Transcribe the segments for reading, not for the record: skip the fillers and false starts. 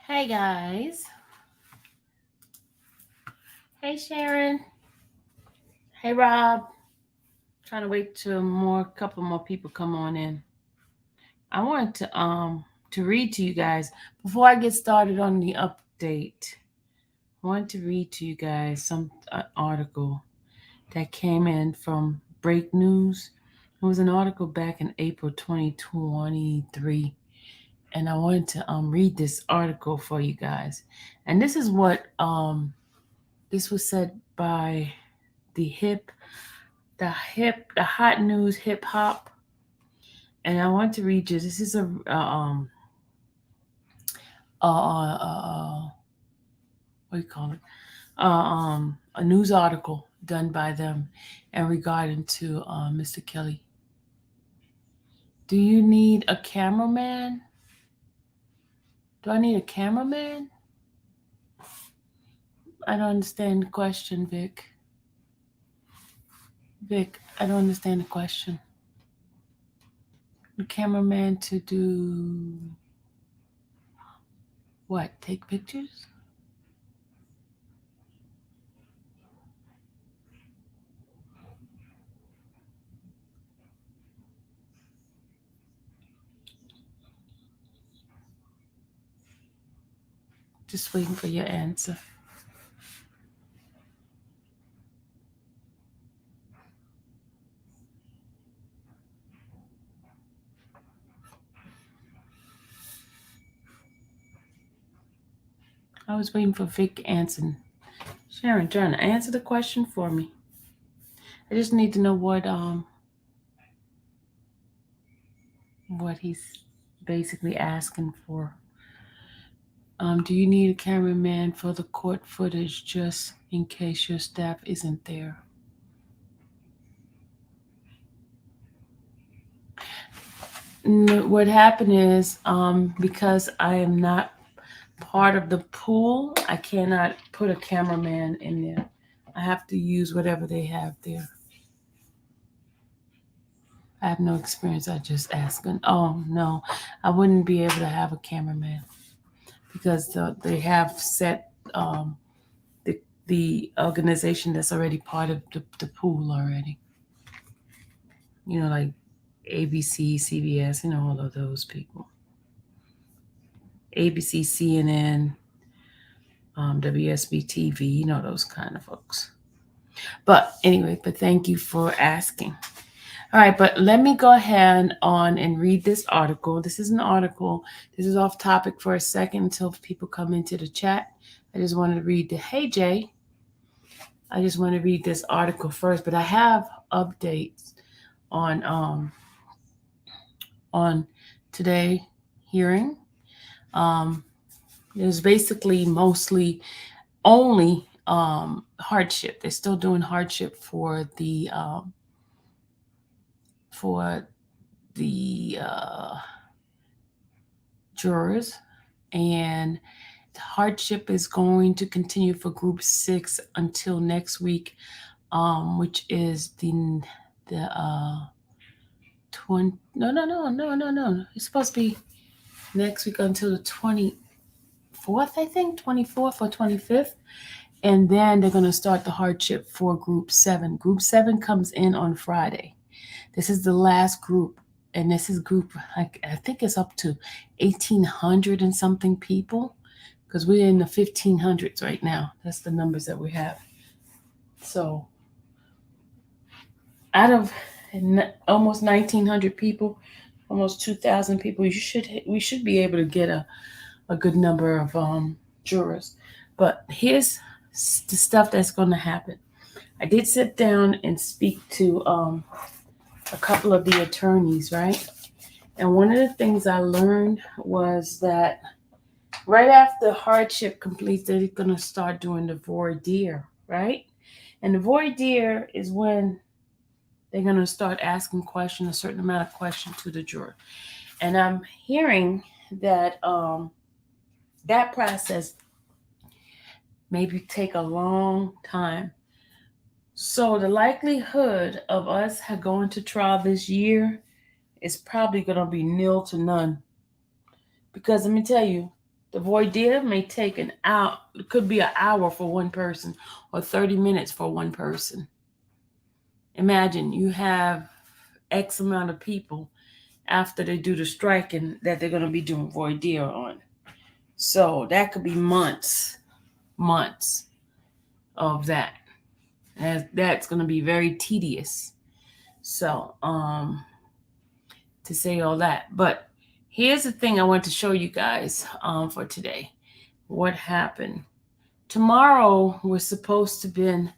Hey guys. Hey Sharon. Hey Rob. Trying to wait till couple more people come on in. I wanted to read to you guys before I get started on the update. I wanted to read to you guys some article that came in from Break News. It was an article back in April 2023, and I wanted to read this article for you guys. And this is what this was said by the the hot news hip hop. And I want to read you. This is what do you call it? A news article done by them in regarding to Mr. Kelly. Do you need a cameraman? Do I need a cameraman? I don't understand the question, Vic. Vic, I don't understand the question. The cameraman to do what? Take pictures? Just waiting for your answer. I was waiting for Vic Anson. Sharon, trying to answer the question for me. I just need to know what he's basically asking for. Do you need a cameraman for the court footage just in case your staff isn't there? What happened is because I am not part of the pool, I cannot put a cameraman in there. I have to use whatever they have there. I have no experience. I just asking. Oh no, I wouldn't be able to have a cameraman because they have set the organization that's already part of the pool already. You know, like ABC, CBS, all of those people. ABC, CNN, WSB TV, those kind of folks. But anyway, thank you for asking. All right, but let me go ahead on and read this article. This is an article. This is off topic for a second until people come into the chat. I just wanted to read hey Jay. I just want to read this article first, but I have updates on today hearing. There's basically mostly only hardship. They're still doing hardship for the jurors, and the hardship is going to continue for Group 6 until next week, which is the 20. No. It's supposed to be next week until the 24th, I think, 24th or 25th. And then they're going to start the hardship for Group 7. Group 7 comes in on Friday. This is the last group, and this is group, I think it's up to 1,800 and something people, because we're in the 1,500s right now. That's the numbers that we have. So out of almost 1,900 people, almost 2,000 people, we should be able to get a good number of jurors. But here's the stuff that's going to happen. I did sit down and speak to a couple of the attorneys, right? And one of the things I learned was that right after hardship completes, they're going to start doing the voir dire, right? And the voir dire is when they're going to start asking questions, a certain amount of questions to the juror. And I'm hearing that that process maybe take a long time. So the likelihood of us going to trial this year is probably going to be nil to none. Because let me tell you, The voir dire may take an hour. It could be an hour for one person or 30 minutes for one person. Imagine you have X amount of people after they do the striking that they're going to be doing voir dire on. So that could be months of that. That's going to be very tedious. So, to say all that. But here's the thing I want to show you guys for today. What happened. Tomorrow we're supposed to be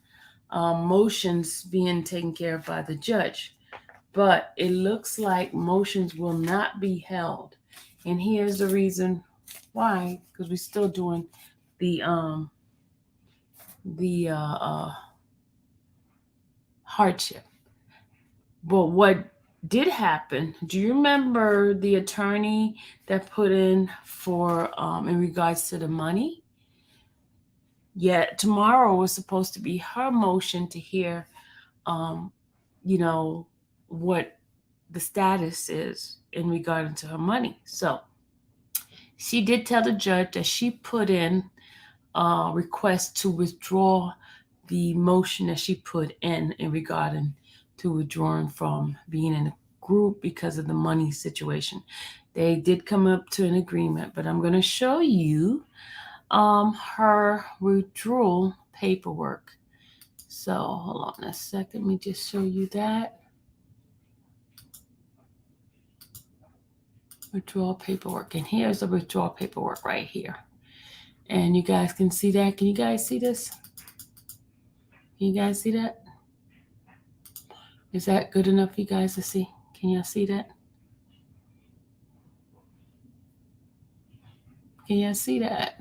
motions being taken care of by the judge. But it looks like motions will not be held. And here's the reason why. Because we're still doing the hardship. But what did happen, do you remember the attorney that put in for in regards to the money? Yeah, tomorrow was supposed to be her motion to hear what the status is in regard to her money. So she did tell the judge that she put in a request to withdraw the motion that she put in regarding to withdrawing from being in a group because of the money situation. They did come up to an agreement, but I'm going to show you her withdrawal paperwork. So hold on a second. Let me just show you that. Withdrawal paperwork. And here's the withdrawal paperwork right here. And you guys can see that. Can you guys see this? Can you guys see that? Is that good enough for you guys to see? Can y'all see that? Can y'all see that?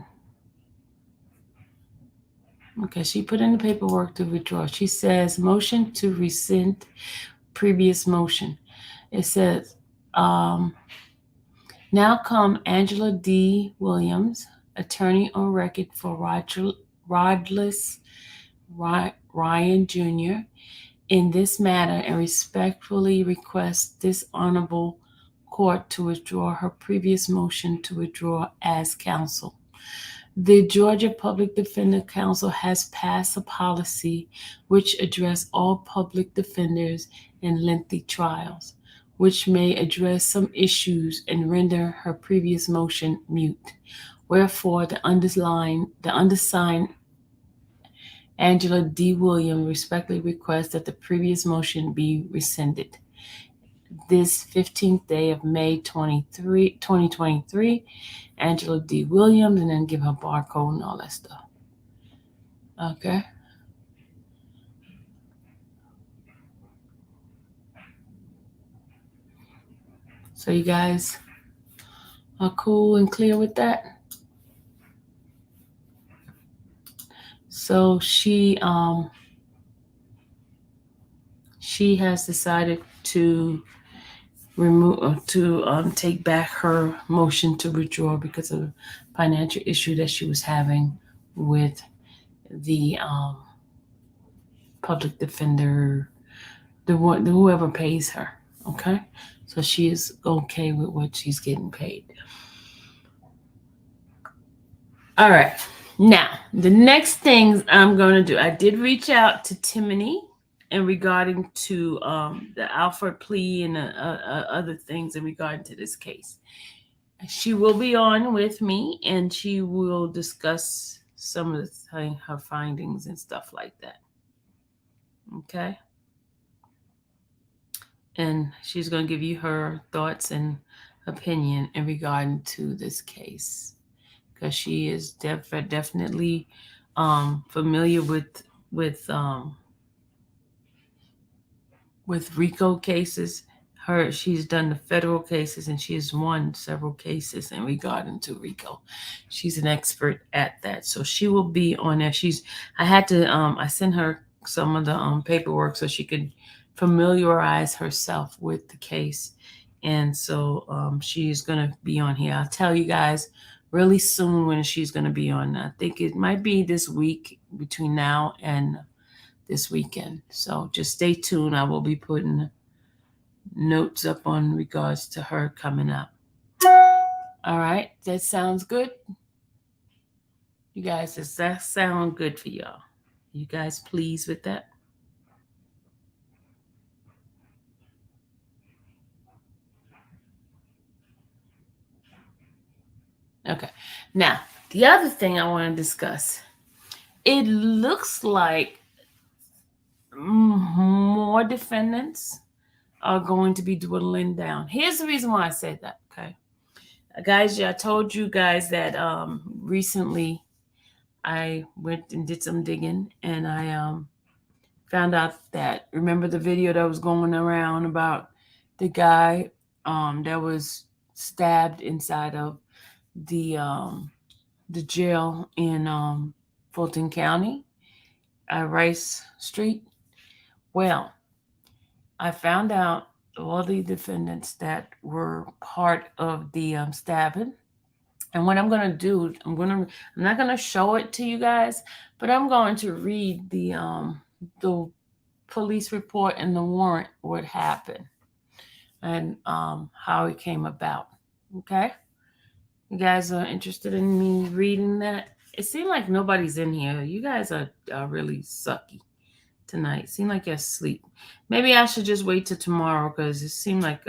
Okay, she put in the paperwork to withdraw. She says, motion to rescind previous motion. It says, now come Angela D. Williams, attorney on record for Rodless Ryan Jr. in this matter and respectfully request this honorable court to withdraw her previous motion to withdraw as counsel. The Georgia Public Defender Council has passed a policy which addresses all public defenders in lengthy trials, which may address some issues and render her previous motion moot. Wherefore, the undersigned Angela D. Williams respectfully requests that the previous motion be rescinded. This 15th day of May 2023, Angela D. Williams, and then give her barcode and all that stuff. Okay. So you guys are cool and clear with that? So she has decided to take back her motion to withdraw because of a financial issue that she was having with the public defender, whoever pays her. Okay, so she is okay with what she's getting paid. All right, now the next things I'm going to do, I did reach out to Timony in regarding to the Alford plea and other things in regard to this case. She will be on with me and she will discuss some of her findings and stuff like that. Okay. And she's going to give you her thoughts and opinion in regard to this case, because she is definitely familiar with RICO cases. She's done the federal cases and she has won several cases in regard to RICO. She's an expert at that, so she will be on there. I sent her some of the paperwork so she could familiarize herself with the case, and so she's gonna be on here. I'll tell you guys really soon when she's gonna be on. I think it might be this week, between now and this weekend. So just stay tuned. I will be putting notes up on regards to her coming up. All right, that sounds good. You guys, does that sound good for y'all? You guys pleased with that? Okay. Now, the other thing I want to discuss, it looks like more defendants are going to be dwindling down. Here's the reason why I said that, okay? Guys, I told you guys that recently I went and did some digging, and I found out that, remember the video that was going around about the guy that was stabbed inside of the jail in Fulton County, Rice Street? Well, I found out all the defendants that were part of the stabbing. And what I'm going to do, I'm not going to show it to you guys, but I'm going to read the police report and the warrant, what happened, and how it came about. Okay? You guys are interested in me reading that? It seemed like nobody's in here. You guys are really sucky tonight. It seemed like you're asleep. Maybe I should just wait till tomorrow, because it seemed like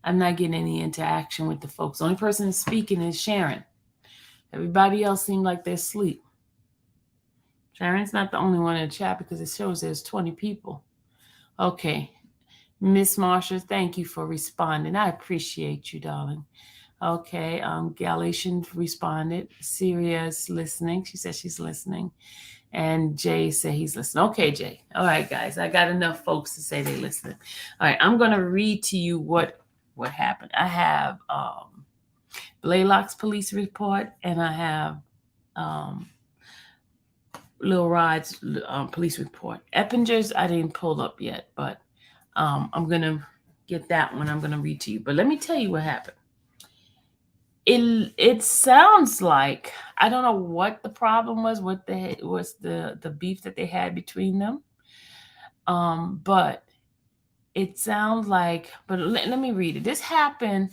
I'm not getting any interaction with the folks. The only person that's speaking is Sharon. Everybody else seemed like they're asleep. Sharon's not the only one in the chat, because it shows there's 20 people. Okay. Miss Marsha, thank you for responding. I appreciate you, darling. Okay. Galatian responded. Syria's listening. She said she's listening. And Jay said he's listening. Okay, Jay. All right, guys. I got enough folks to say they're listening. All right. I'm going to read to you what happened. I have Blaylock's police report, and I have Lil Rod's police report. Eppinger's I didn't pull up yet, but I'm going to get that one. I'm going to read to you. But let me tell you what happened. It sounds like, I don't know what the problem was, what was the beef that they had between them. But it sounds like, but let me read it. This happened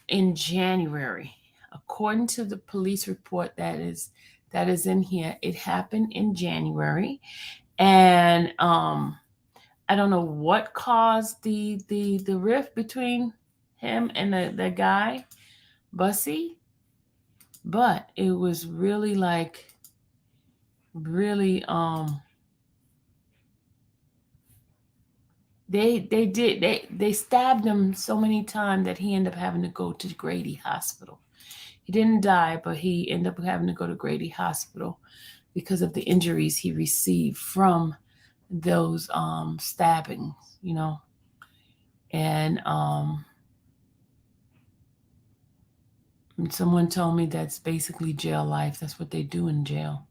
in January. According to the police report that is in here, it happened in January. And I don't know what caused the rift between him and the guy, Bussy, but it was really they stabbed him so many times that he ended up having to go to Grady Hospital. He didn't die, but he ended up having to go to Grady Hospital because of the injuries he received from those stabbings, and someone told me that's basically jail life. That's what they do in jail.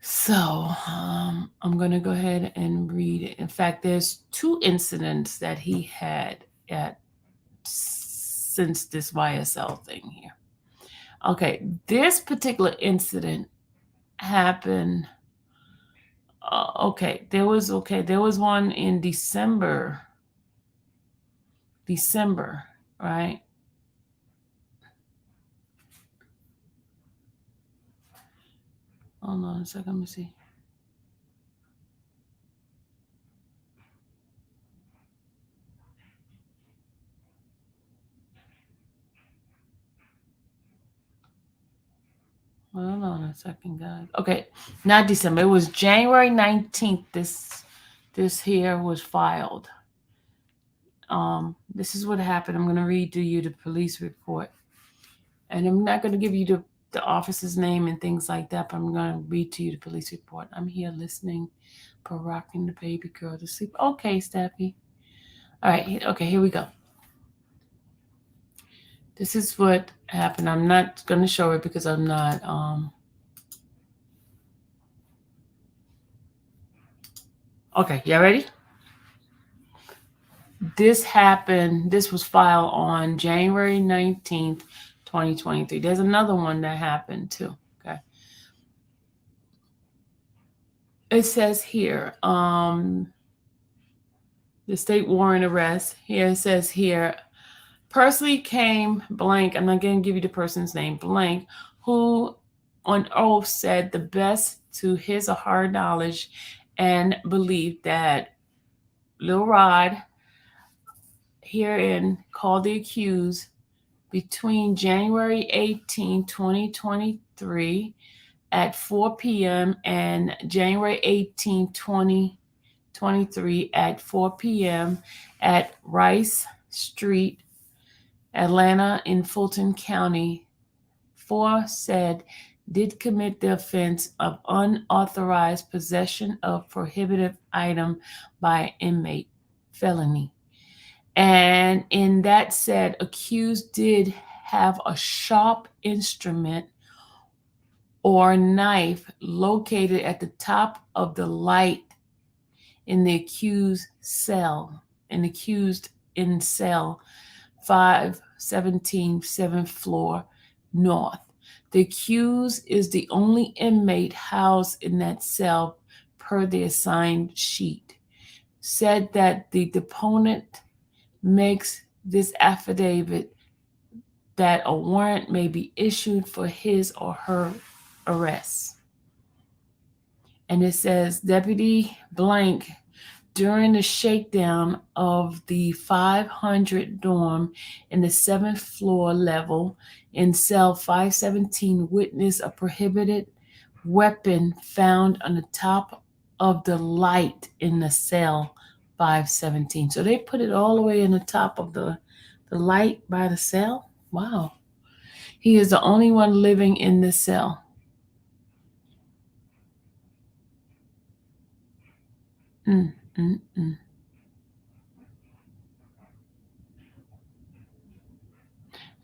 So I'm going to go ahead and read it. In fact, there's 2 incidents that he had since this YSL thing here. Okay, this particular incident happened. There was one in December, right? Hold on a second, let me see. Hold on a second, guys. Okay, not December. It was January 19th. This here was filed. This is what happened. I'm going to read to you the police report. And I'm not going to give you the officer's name and things like that, but I'm going to read to you the police report. I'm here listening for rocking the baby girl to sleep. Okay, Staffy. All right. Okay, here we go. This is what happened. I'm not going to show it because I'm not... Okay, y'all ready? This happened. This was filed on January 19th, 2023. There's another one that happened too. Okay. It says here, the state warrant arrest. Here it says here, personally came blank. I'm not going to give you the person's name, blank, who on oath said the best to his or her knowledge and belief that Lil Rod herein called the accused between January 18, 2023 at 4 p.m. and January 18, 2023 at 4 p.m. at Rice Street, Atlanta in Fulton County, said did commit the offense of unauthorized possession of prohibited item by inmate, felony. And in that said, accused did have a sharp instrument or knife located at the top of the light in the accused cell, in cell 517, 7th floor north. The accused is the only inmate housed in that cell per the assigned sheet. Said that the deponent makes this affidavit that a warrant may be issued for his or her arrest. And it says Deputy Blank, during the shakedown of the 500 dorm in the 7th floor level in cell 517, witnessed a prohibited weapon found on the top of the light in the cell 517. So they put it all the way in the top of the light by the cell. Wow. He is the only one living in this cell. And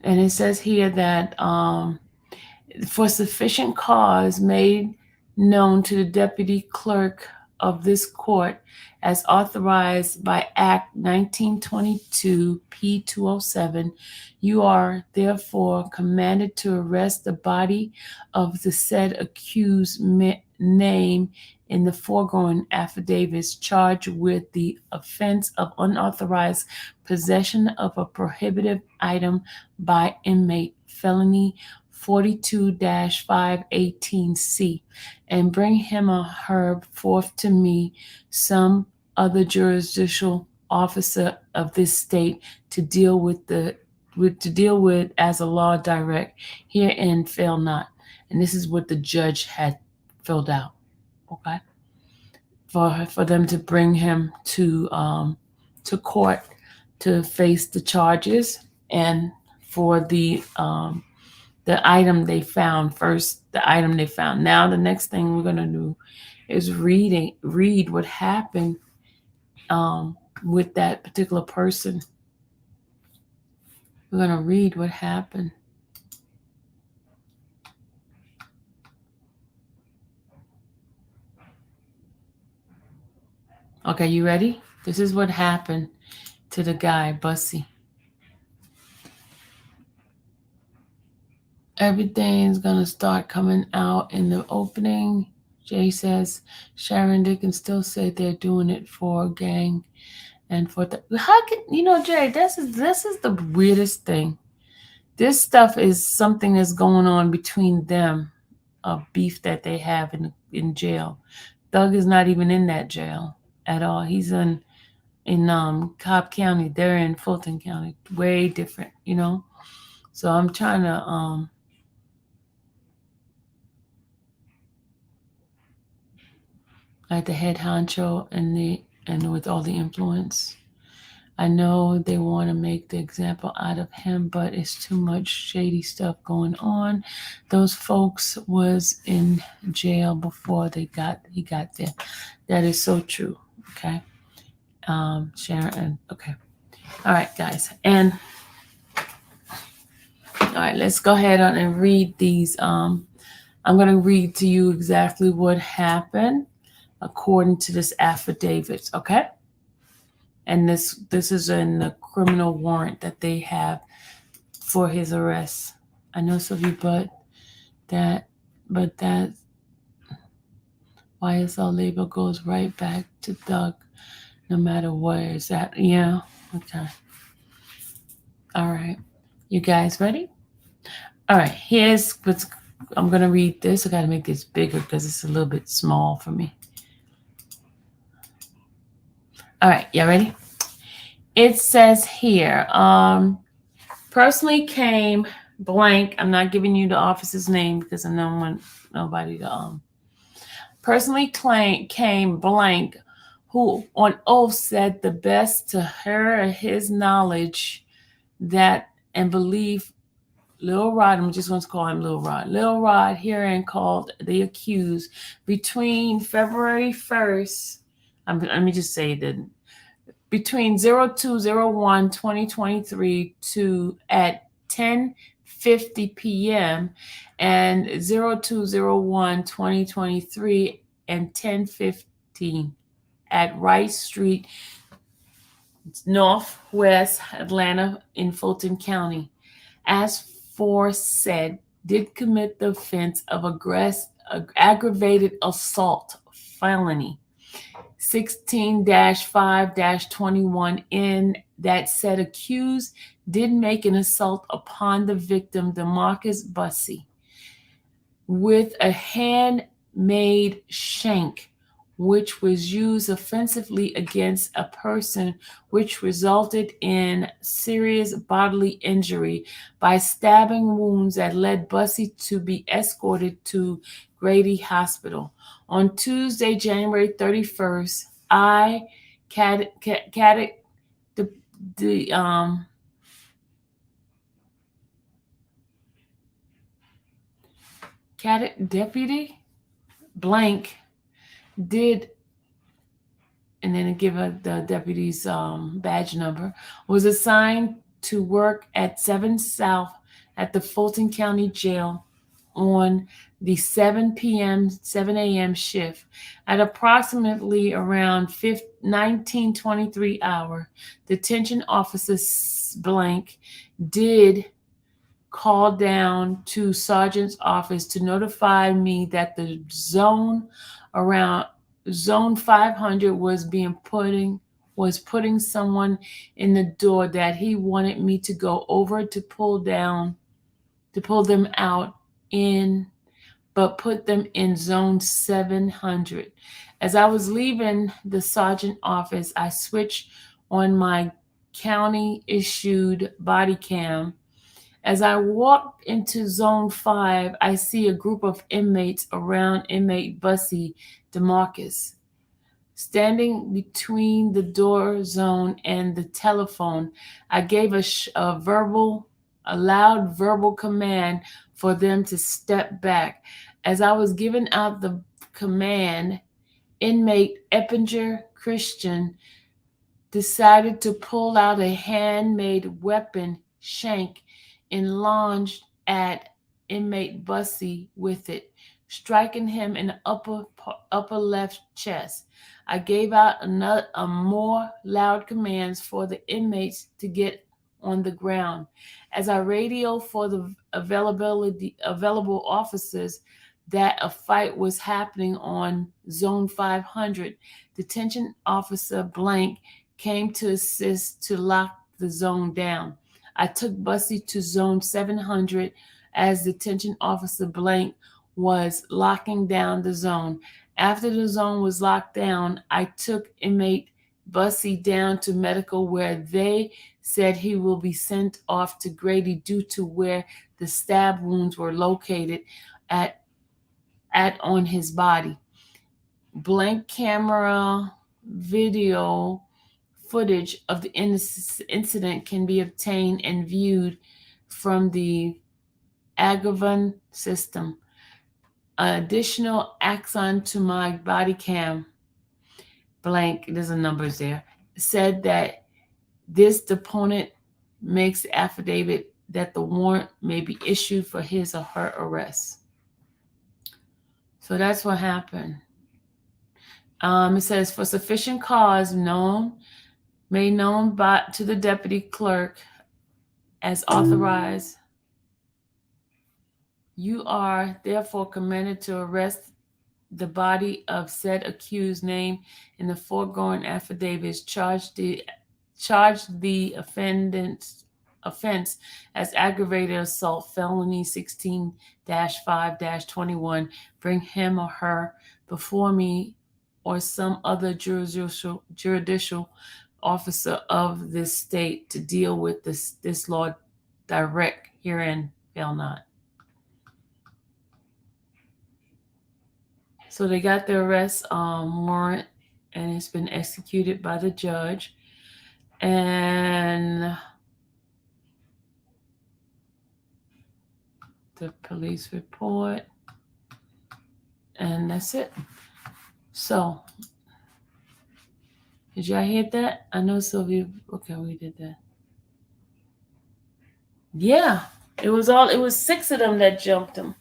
it says here that for sufficient cause made known to the deputy clerk of this court as authorized by Act 1922 P207, you are therefore commanded to arrest the body of the said accused name in the foregoing affidavits charged with the offense of unauthorized possession of a prohibited item by inmate, felony 42-518C, and bring him or her forth to me, some other judicial officer of this state, to deal with as a law direct, herein fail not. And this is what the judge had filled out. Okay, for them to bring him to court to face the charges, and for the item they found first. The item they found. Now the next thing we're gonna do is read what happened with that particular person. We're gonna read what happened. Okay, you ready? This is what happened to the guy, Bussy. Everything's gonna start coming out in the opening. Jay says Sharon Dickens still say they're doing it for gang and for how can Jay, this is the weirdest thing. This stuff is something that's going on between them, of beef that they have in jail. Doug is not even in that jail at all. He's in Cobb County. They're in Fulton County. Way different, So I'm trying to like the head honcho and with all the influence. I know they want to make the example out of him, but it's too much shady stuff going on. Those folks was in jail before he got there. That is so true. Okay. Sharon. Okay. All right, guys. And all right, let's go ahead on and read these. I'm going to read to you exactly what happened according to this affidavit. Okay. And this is in the criminal warrant that they have for his arrest. I know, Sylvie, but that YSL label goes right back to Doug, no matter what. Is that? Yeah. Okay. All right. You guys ready? All right. Here's what's I'm going to read this. I got to make this bigger because it's a little bit small for me. All right, y'all ready? It says here, personally came blank. I'm not giving you the officer's name because I don't want nobody to personally came blank, who on oath said the best to her and his knowledge that and belief. Lil Rod, I'm just going to call him Lil Rod. Lil Rod herein called the accused between February 1st, let me just say that between 02/01/2023 to at 10:50 p.m. and 02/01/2023 and 10:15 at Rice Street, Northwest Atlanta in Fulton County. As foresaid, did commit the offense of aggravated assault felony 16-5-21 in that said accused did make an assault upon the victim, DeMarcus Bussey, with a handmade shank, which was used offensively against a person, which resulted in serious bodily injury by stabbing wounds that led Bussey to be escorted to Grady Hospital. On Tuesday, January 31st, deputy blank did, and then give the deputy's badge number, was assigned to work at 7 South at the Fulton County Jail on the 7 a.m. shift. At approximately around 19:23 hour, detention officer blank did call down to sergeant's office to notify me that the zone around zone 500 was putting someone in the door that he wanted me to go over to pull them out in, but put them in zone 700. As I was leaving the sergeant office, I switched on my county issued body cam. As I walked into zone 5, I see a group of inmates around inmate Bussey DeMarcus. Standing between the door zone and the telephone, I gave a loud verbal command for them to step back. As I was giving out the command, inmate Eppinger Christian decided to pull out a handmade weapon shank and lunged at inmate Bussey with it, striking him in the upper left chest. I gave out a more loud commands for the inmates to get on the ground. As I radioed for the available officers that a fight was happening on zone 500, detention officer blank came to assist to lock the zone down. I took Bussey to zone 700 as detention officer blank was locking down the zone. After the zone was locked down, I took inmate Bussey down to medical where they said he will be sent off to Grady due to where the stab wounds were located at on his body. Blank camera video footage of the incident can be obtained and viewed from the Agavon system. Additional axon to my body cam, blank, there's a numbers there, said that this deponent makes affidavit that the warrant may be issued for his or her arrest. So that's what happened. It says for sufficient cause made known to the deputy clerk as authorized, you are therefore commanded to arrest the body of said accused name in the foregoing affidavits, charge the defendant offense as aggravated assault felony 16-5-21, bring him or her before me or some other judicial officer of this state to deal with this law direct herein fail not. So they got the arrest warrant, and it's been executed by the judge. And the police report, and that's it. So, did y'all hear that? I know Sylvia. Okay, we did that. Yeah, it was 6 of them that jumped him.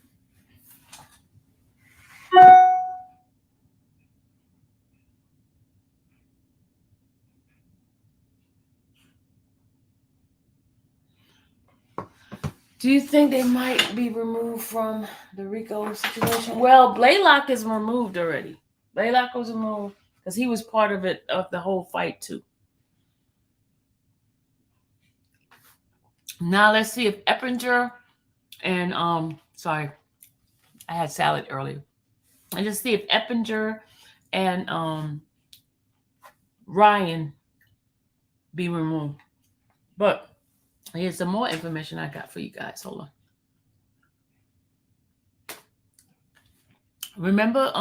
Do you think they might be removed from the RICO situation? Well, Blaylock is removed already. Blaylock was removed because he was part of it, of the whole fight too. Now let's see if Eppinger and sorry, I had salad earlier. And just see if Eppinger and Ryan be removed. But here's some more information I got for you guys. Hold on. Remember,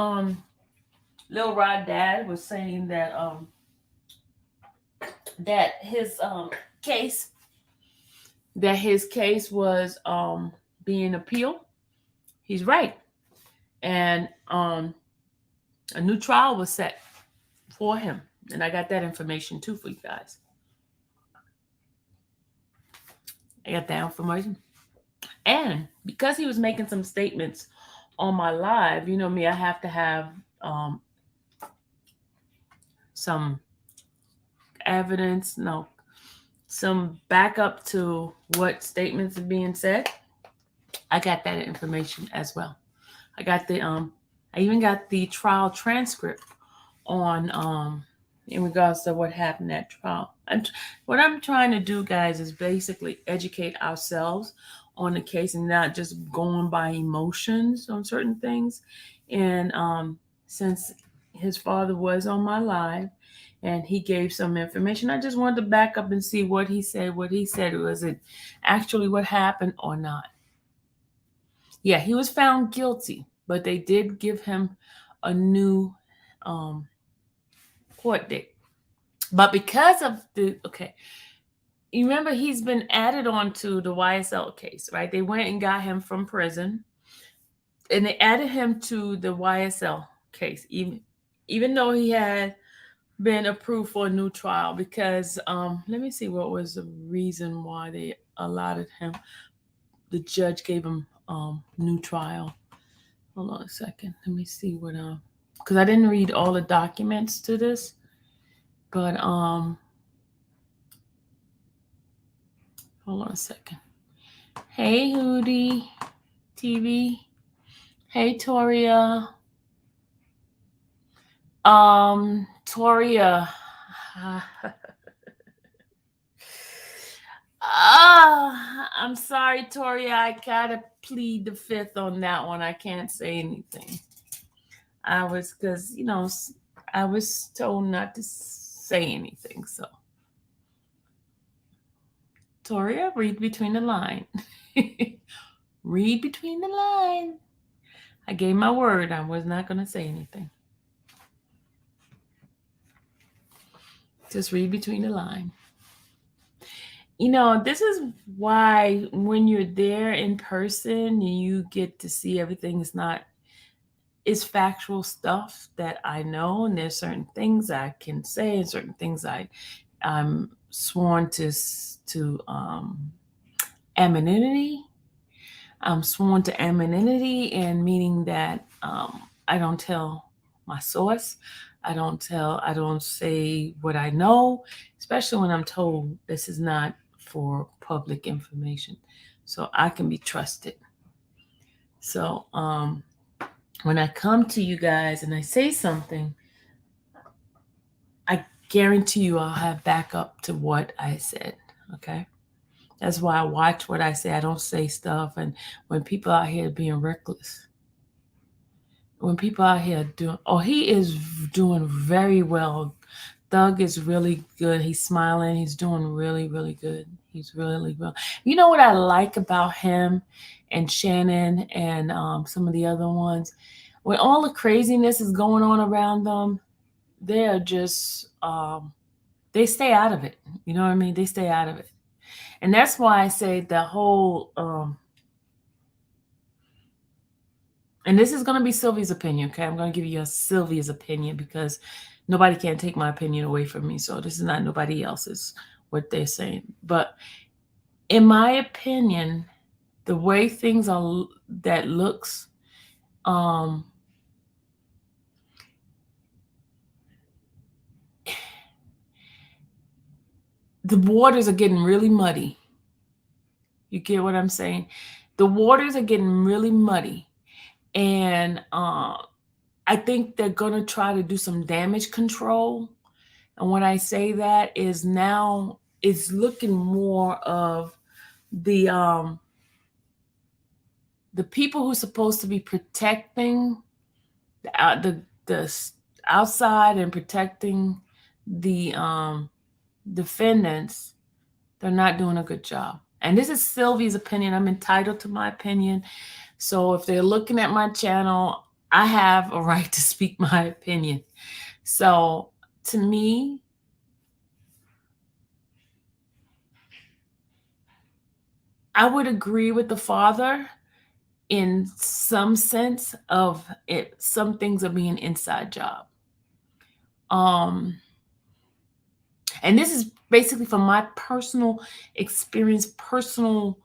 Lil Rod dad was saying that that his case was being appealed. He's right. And a new trial was set for him. And I got that information too for you guys. I got that information. And because he was making some statements on my live, you know me, I have to have some evidence, some backup to what statements are being said. I got that information as well. I got I even got the trial transcript on in regards to what happened at trial. What I'm trying to do, guys, is basically educate ourselves on the case and not just going by emotions on certain things. And since his father was on my live and he gave some information, I just wanted to back up and see what he said. Was it actually what happened or not? Yeah, he was found guilty, but they did give him a new court date. But because of you remember he's been added on to the YSL case, right? They went and got him from prison and they added him to the YSL case, even though he had been approved for a new trial, because let me see what was the reason why they allotted him. The judge gave him new trial. Hold on a second. Let me see what because I didn't read all the documents to this, but hold on a second. Hey Hootie TV. Hey Toria. Toria. I'm sorry, Toria. I gotta plead the fifth on that one. I can't say anything. Because I was told not to say anything. So, Toria, read between the line. Read between the line. I gave my word. I was not gonna say anything. Just read between the line. This is why when you're there in person, you get to see everything. It's factual stuff that I know, and there's certain things I can say and certain things I'm sworn to anonymity. I'm sworn to anonymity, and meaning that I don't tell my source. I don't say what I know, especially when I'm told this is not for public information. So I can be trusted. So when I come to you guys and I say something, I guarantee you I'll have backup to what I said. Okay. That's why I watch what I say. I don't say stuff. And when people out here being reckless, when people out here doing, oh, he is doing very well. Thug is really good. He's smiling. He's doing really, really good. He's really well. You know what I like about him and Shannon and some of the other ones? When all the craziness is going on around them, they are just, they stay out of it. You know what I mean? They stay out of it. And that's why I say the whole, and this is going to be Sylvia's opinion, okay? I'm going to give you a Sylvia's opinion because nobody can take my opinion away from me. So this is not nobody else's, what they're saying. But in my opinion, the way things are, that looks, the waters are getting really muddy. You get what I'm saying? The waters are getting really muddy. And I think they're going to try to do some damage control. And when I say that is now it's looking more of the people who's supposed to be protecting the outside and protecting the defendants. They're not doing a good job. And this is Sylvia's opinion. I'm entitled to my opinion. So if they're looking at my channel, I have a right to speak my opinion. So to me, I would agree with the father in some sense of it. Some things are being inside job. And this is basically from my personal experience, personal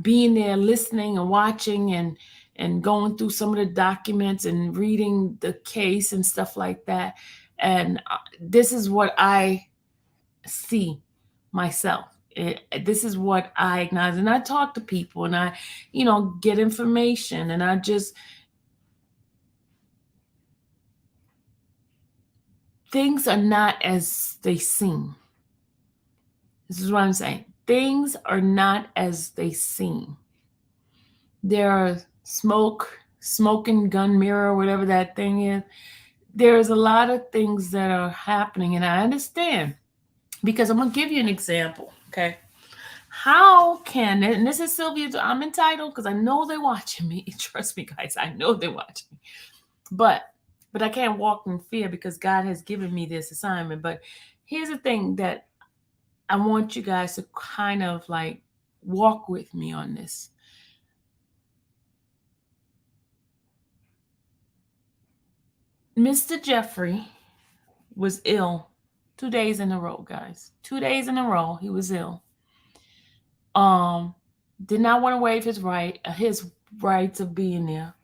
being there, listening and watching and going through some of the documents and reading the case and stuff like that. And this is what I see myself. This is what I acknowledge. And I talk to people and I, get information and I just, things are not as they seem. This is what I'm saying. Things are not as they seem. There are smoking gun mirror, whatever that thing is. There's a lot of things that are happening, and I understand because I'm going to give you an example, okay? How can, and this is Sylvia, I'm entitled because I know they're watching me. Trust me, guys, I know they're watching me. But I can't walk in fear because God has given me this assignment. But here's the thing that I want you guys to kind of like walk with me on this. Mr. Jeffrey was ill 2 days in a row, guys. 2 days in a row, he was ill. Did not want to waive his rights of being there.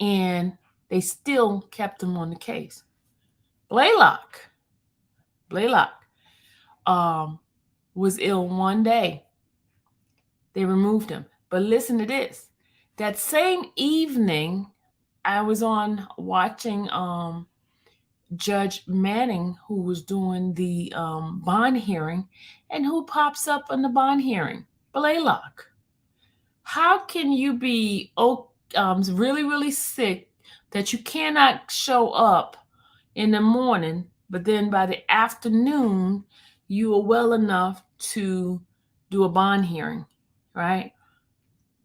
And they still kept him on the case. Blaylock was ill one day. They removed him. But listen to this. That same evening, I was on watching Judge Manning, who was doing the bond hearing, and who pops up in the bond hearing? Blaylock. How can you be really, really sick that you cannot show up in the morning, but then by the afternoon, you are well enough to do a bond hearing, right?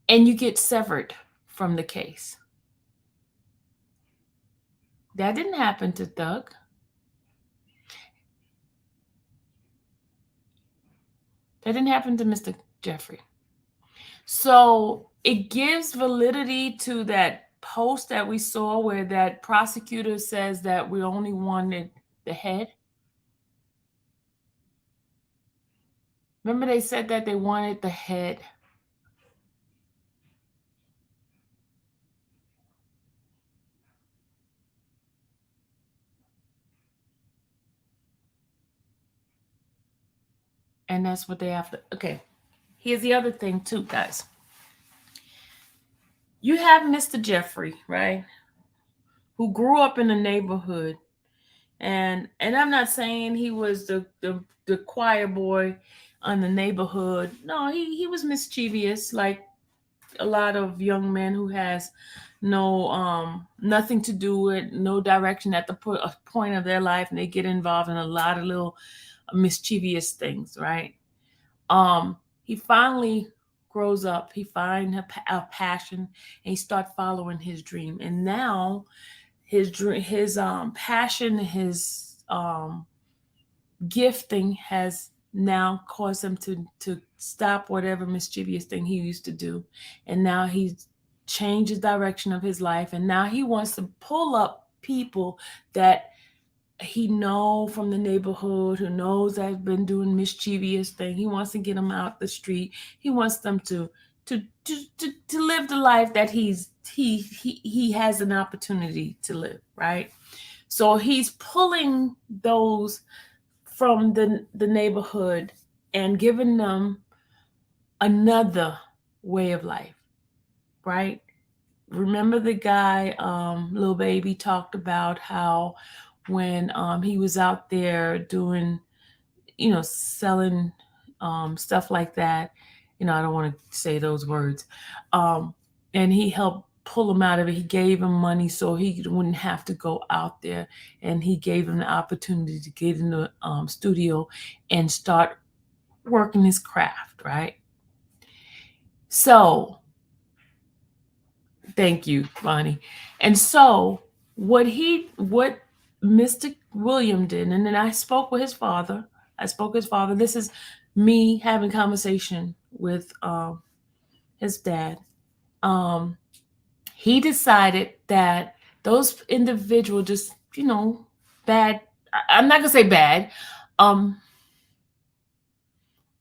And you get severed from the case. That didn't happen to Thug. That didn't happen to Mr. Jeffrey. So it gives validity to that post that we saw where that prosecutor says that we only wanted the head. Remember they said that they wanted the head. And that's what they have to. Okay. Here's the other thing too, guys. You have Mr. Jeffrey, right? Who grew up in the neighborhood. And I'm not saying he was the choir boy. on the neighborhood. No, he was mischievous, like a lot of young men who has no nothing to do with, no direction at the point of their life, and they get involved in a lot of little mischievous things, right? He finally grows up. He finds a passion, and he start following his dream. And now his dream, his passion, his gifting has now caused him to stop whatever mischievous thing he used to do, and now he's changed the direction of his life, and now he wants to pull up people that he know from the neighborhood, who knows that have been doing mischievous thing. He wants to get them out the street. He wants them to live the life that he has an opportunity to live, right? So he's pulling those from the neighborhood and giving them another way of life, right? Remember the guy, Lil Baby, talked about how when he was out there doing, selling stuff like that. I don't want to say those words. And he helped pull him out of it. He gave him money so he wouldn't have to go out there. And he gave him the opportunity to get in the studio and start working his craft, right? So, thank you, Bonnie. And so, what Mr. William did, and then I spoke with his father. This is me having conversation with his dad. He decided that those individuals just, bad. I'm not gonna say bad.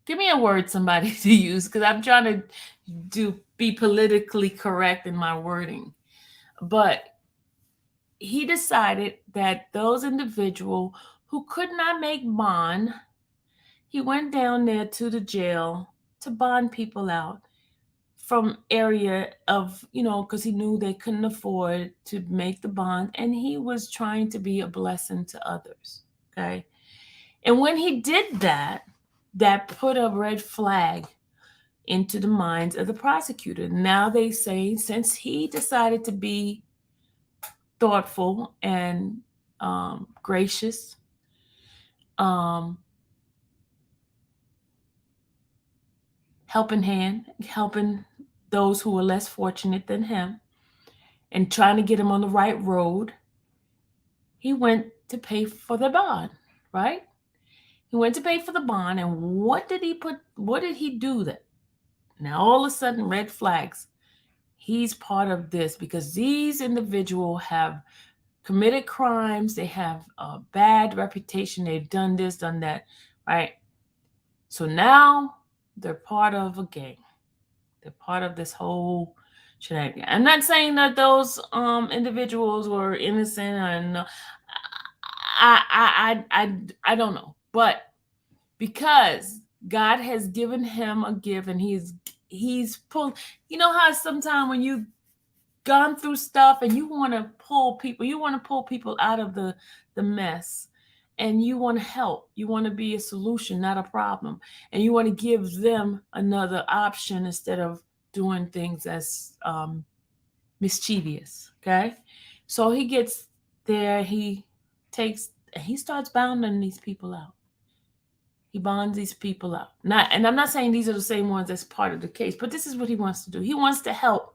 Give me a word, somebody, to use, because I'm trying to be politically correct in my wording. But he decided that those individuals who could not make bond, he went down there to the jail to bond people out from area of, because he knew they couldn't afford to make the bond, and he was trying to be a blessing to others. Okay. And when he did that, that put a red flag into the minds of the prosecutor. Now they say, since he decided to be thoughtful and gracious, helping those who were less fortunate than him, and trying to get him on the right road, he went to pay for the bond, right? He went to pay for the bond, and what did he do that? Now all of a sudden, red flags. He's part of this because these individuals have committed crimes. They have a bad reputation. They've done this, done that, right? So now they're part of a gang. They're part of this whole shenanigans. I'm not saying that those individuals were innocent. And I don't know, but because God has given him a gift, and he's pulled. You know how sometimes when you've gone through stuff and you want to pull people out of the mess, and you want to help, you want to be a solution, not a problem, and you want to give them another option instead of doing things as mischievous. Okay, so he gets there, he starts bounding these people out. He bonds these people out. And I'm not saying these are the same ones that's part of the case, but this is what he wants to do. He wants to help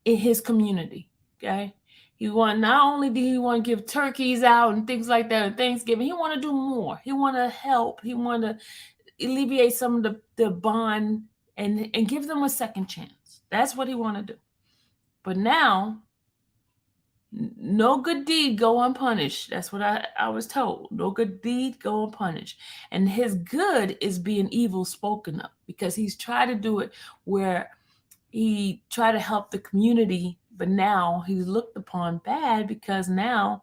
in his community. Okay. Not only do he want to give turkeys out and things like that at Thanksgiving, he want to do more. He want to help. He want to alleviate some of the bond and give them a second chance. That's what he want to do. But now, no good deed go unpunished. That's what I was told. No good deed go unpunished. And his good is being evil spoken of, because he's tried to do it where he tried to help the community, but now he's looked upon bad because now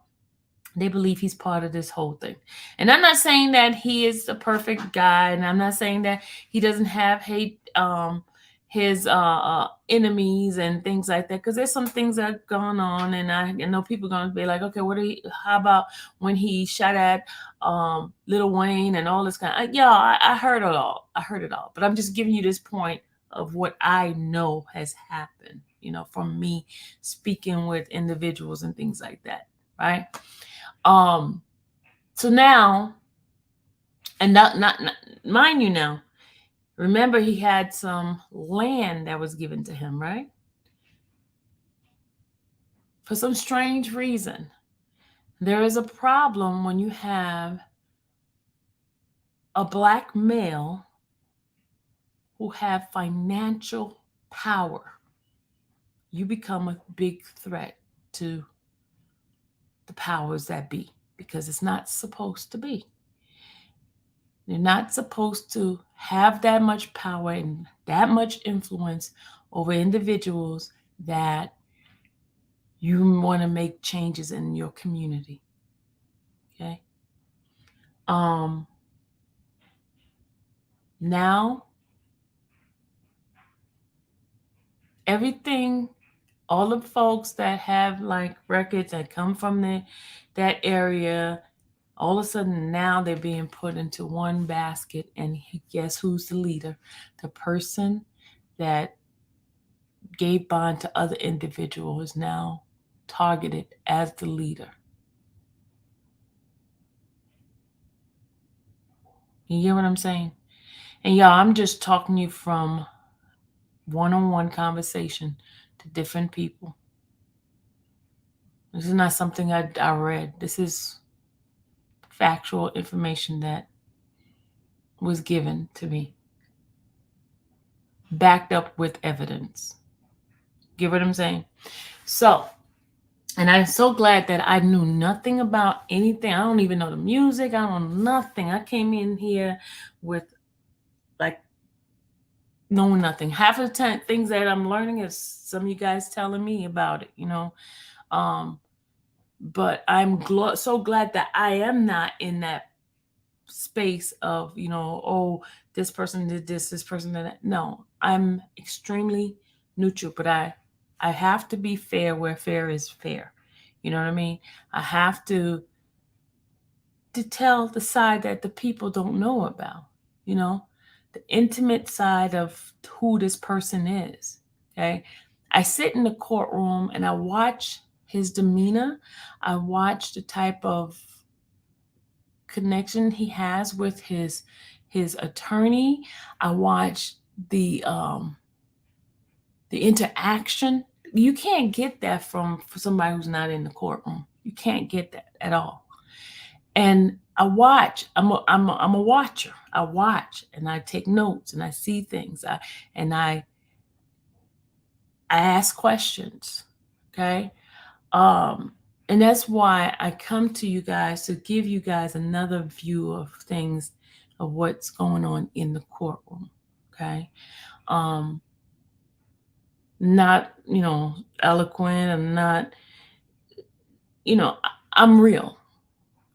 they believe he's part of this whole thing. And I'm not saying that he is a perfect guy, and I'm not saying that he doesn't have hate his enemies and things like that, because there's some things that have gone on, and I know people are going to be like, okay, how about when he shot at Lil Wayne and all this kind of, I heard it all. But I'm just giving you this point of what I know has happened, from me speaking with individuals and things like that, right? So now, and not mind you now, remember, he had some land that was given to him, right? For some strange reason, there is a problem when you have a Black male who have financial power. You become a big threat to the powers that be, because it's not supposed to be. You're not supposed to have that much power and that much influence over individuals that you want to make changes in your community. Okay. Now everything, all the folks that have like records that come from that area, all of a sudden now they're being put into one basket, and guess who's the leader? The person that gave bond to other individuals is now targeted as the leader. You get what I'm saying? And y'all, I'm just talking to you from one-on-one conversation to different people. This is not something I read. This is factual information that was given to me, backed up with evidence. Get what I'm saying? So, and I'm so glad that I knew nothing about anything. I don't even know the music. I don't know nothing. I came in here with like knowing nothing. Half of the time, things that I'm learning is some of you guys telling me about it, But I'm so glad that I am not in that space of, oh, this person did this person did that. No, I'm extremely neutral, but I have to be fair where fair is fair. You know what I mean? I have to tell the side that the people don't know about, the intimate side of who this person is. Okay. I sit in the courtroom and I watch his demeanor. I watch the type of connection he has with his attorney. I watch the interaction. You can't get that from somebody who's not in the courtroom. You can't get that at all. And I watch. I'm a watcher. I watch and I take notes and I see things. I ask questions. Okay. And that's why I come to you guys to give you guys another view of things, of what's going on in the courtroom. Okay. Not, eloquent. I'm not, I'm real.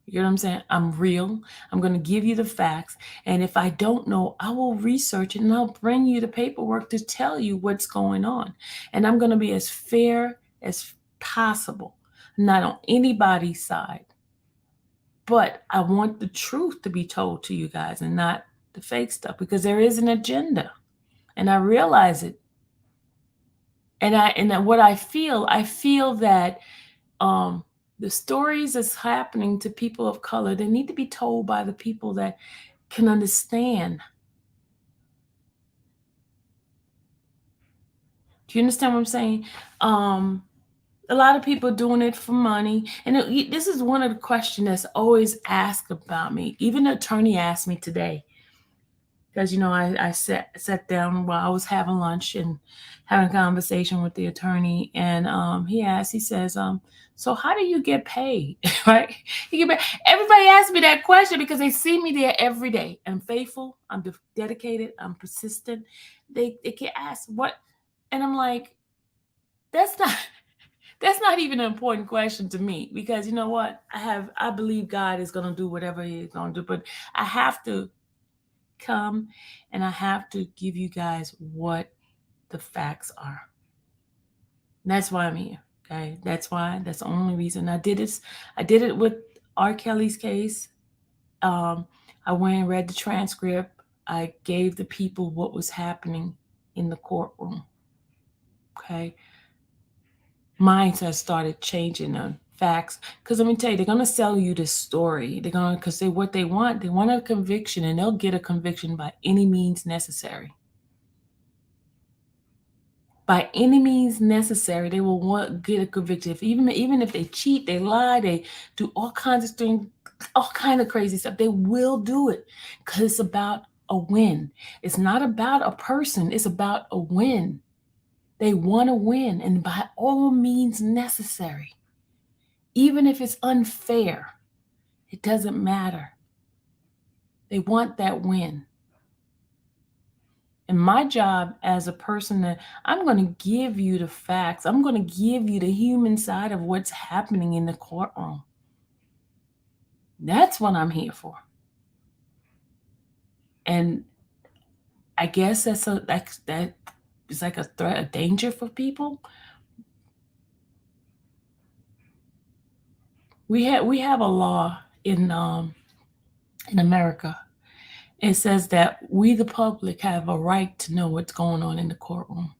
You know what I'm saying? I'm real. I'm going to give you the facts. And if I don't know, I will research it and I'll bring you the paperwork to tell you what's going on. And I'm going to be as fair as possible, not on anybody's side. But I want the truth to be told to you guys and not the fake stuff, because there is an agenda. And I realize it. And what I feel that the stories that's happening to people of color, they need to be told by the people that can understand. Do you understand what I'm saying? A lot of people doing it for money. And this is one of the questions that's always asked about me. Even the attorney asked me today, because, I sat down while I was having lunch and having a conversation with the attorney. And he says, so how do you get paid? Right? Everybody asks me that question because they see me there every day. I'm faithful. I'm dedicated. I'm persistent. They get asked what, and I'm like, that's not even an important question to me, because you know what? I believe God is going to do whatever He's going to do, but I have to come and I have to give you guys what the facts are. That's why I'm here. Okay. That's the only reason I did it. I did it with R. Kelly's case. I went and read the transcript. I gave the people what was happening in the courtroom. Okay. Minds have started changing on facts. Because let me tell you, they're going to sell you this story. They're going to, because what they want a conviction, and they'll get a conviction by any means necessary. By any means necessary, they will get a conviction. Even if they cheat, they lie, they do all kinds of things, all kind of crazy stuff, they will do it because it's about a win. It's not about a person. It's about a win. They want to win, and by all means necessary. Even if it's unfair, it doesn't matter. They want that win. And my job as a person, that I'm going to give you the facts. I'm going to give you the human side of what's happening in the courtroom. That's what I'm here for. And I guess that is like a threat, a danger for people. We have a law in America. It says that we, the public, have a right to know what's going on in the courtroom.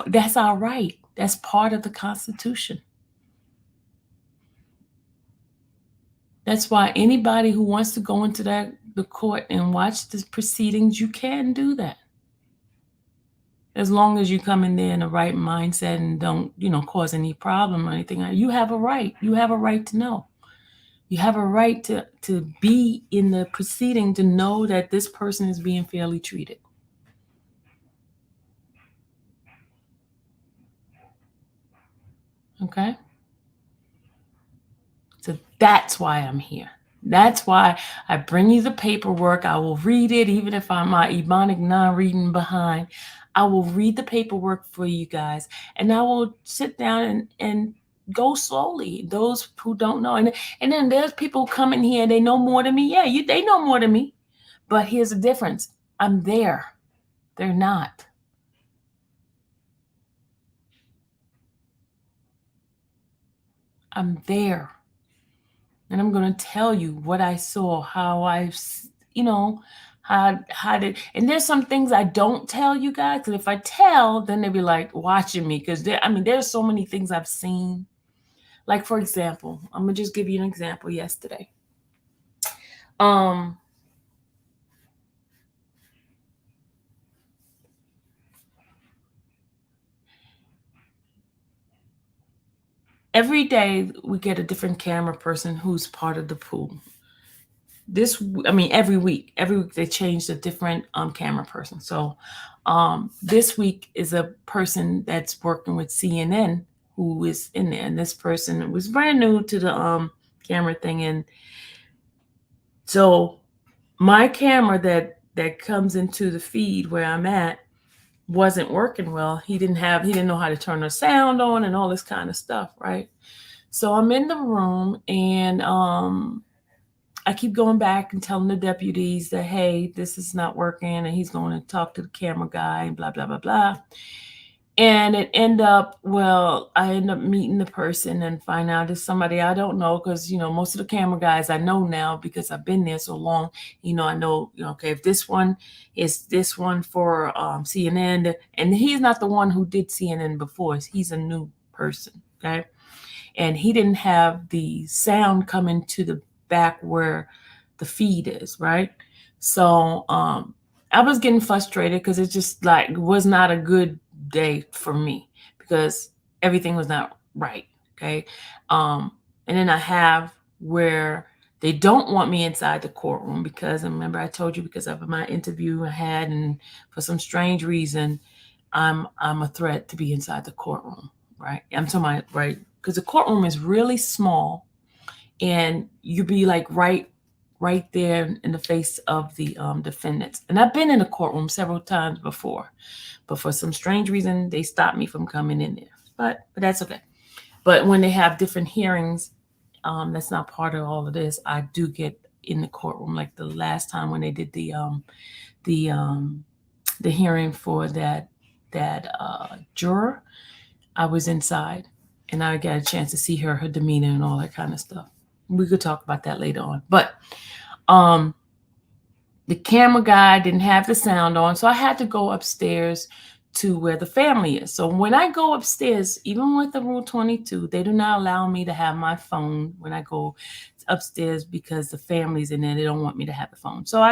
That's our right. That's part of the Constitution. That's why anybody who wants to go into the court and watch the proceedings, you can do that. As long as you come in there in the right mindset and don't, cause any problem or anything. You have a right. You have a right to know. You have a right to be in the proceeding, to know that this person is being fairly treated. Okay? So that's why I'm here. That's why I bring you the paperwork. I will read it, even if I'm my Ebonic non-reading behind. I will read the paperwork for you guys, and I will sit down and go slowly. Those who don't know, and then there's people coming here, they know more than me. Yeah, they know more than me, but here's the difference. I'm there. They're not. I'm there. And I'm going to tell you what I saw, how how did, and there's some things I don't tell you guys, because if I tell, then they'll be like watching me, because there's so many things I've seen. Like, for example, I'm going to just give you an example yesterday. Every day we get a different camera person who's part of the pool. Every week they change a different camera person. So this week is a person that's working with CNN who is in there, and this person was brand new to the camera thing. And so my camera that comes into the feed where I'm at wasn't working well. He didn't know how to turn the sound on and all this kind of stuff, right? So I'm in the room, and I keep going back and telling the deputies that, hey, this is not working, and he's going to talk to the camera guy and blah, blah, blah, blah. And I end up meeting the person and find out it's somebody I don't know, because, most of the camera guys I know now because I've been there so long. I know, okay, if this one is this one for CNN, and he's not the one who did CNN before. He's a new person, okay? And he didn't have the sound coming to the back where the feed is, right? So I was getting frustrated because it just was not a good day for me, because everything was not right. Okay. And then I have where they don't want me inside the courtroom, because remember I told you, because of my interview I had, and for some strange reason I'm a threat to be inside the courtroom, right? I'm talking about, right, because the courtroom is really small, and you be right there in the face of the defendants. And I've been in the courtroom several times before, but for some strange reason, they stopped me from coming in there. But that's okay. But when they have different hearings, that's not part of all of this. I do get in the courtroom, like the last time when they did the hearing for that juror, I was inside, and I got a chance to see her demeanor and all that kind of stuff. We could talk about that later on. But the camera guy didn't have the sound on, so I had to go upstairs to where the family is. So when I go upstairs, even with the Rule 22, they do not allow me to have my phone when I go upstairs because the family's in there. They don't want me to have the phone. So I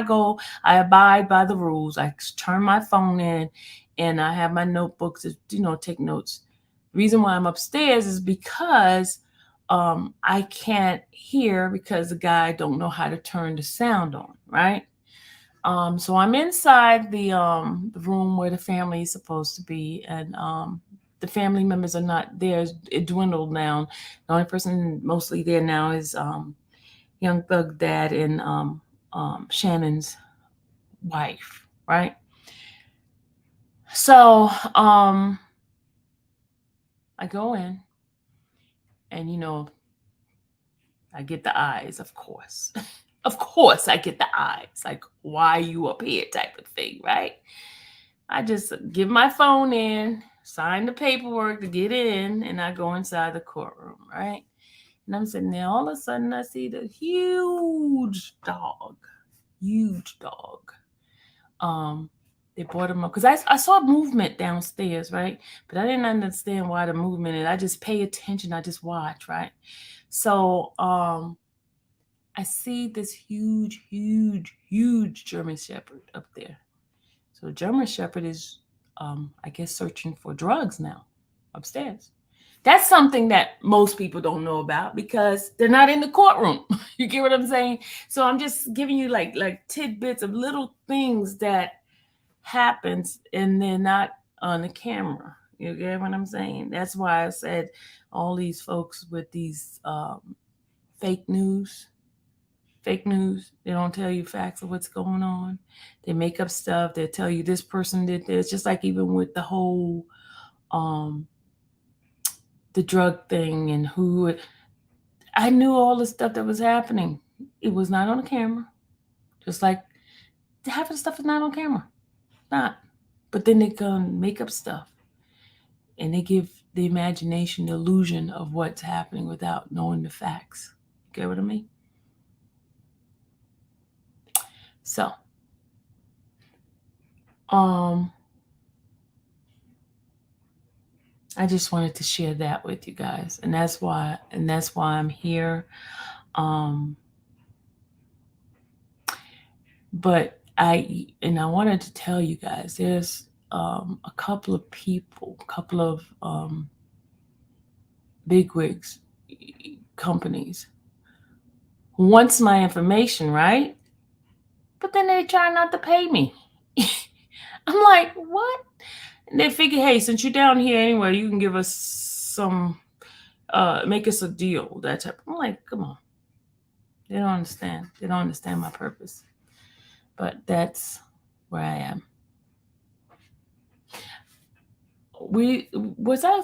abide by the rules. I turn my phone in, and I have my notebooks to, take notes. The reason why I'm upstairs is because I can't hear because the guy don't know how to turn the sound on, right? So I'm inside the room where the family is supposed to be, and the family members are not there. It dwindled now. The only person mostly there now is Young Thug dad and Shannon's wife, right? So I go in, and I get the eyes, of course. Of course, I get the eyes. Like, why are you up here type of thing, right? I just give my phone in, sign the paperwork to get in, and I go inside the courtroom, right? And I'm sitting there. All of a sudden, I see the huge dog. They brought him up because I saw movement downstairs, right? But I didn't understand why the movement is. I just pay attention. I just watch, right? So I see this huge German Shepherd up there. So German Shepherd is, I guess, searching for drugs now upstairs. That's something that most people don't know about because they're not in the courtroom. You get what I'm saying? So I'm just giving you like tidbits of little things that happens and they're not on the camera. You get what I'm saying? That's why I said all these folks with these fake news. They don't tell you facts of what's going on. They make up stuff. They tell you this person did this. Just like even with the whole the drug thing and I knew all the stuff that was happening. It was not on the camera. Just like half of the stuff is not on camera. Not. But then they can make up stuff. And they give the imagination the illusion of what's happening without knowing the facts. Get what I mean? So, I just wanted to share that with you guys, and that's why I'm here. But I wanted to tell you guys, there's a couple of people, bigwigs, companies who wants my information, right? But then they try not to pay me. I'm like, what? And they figure, hey, since you're down here anyway, you can give us some, make us a deal, that type. I'm like, come on. They don't understand. They don't understand my purpose. But that's where I am. I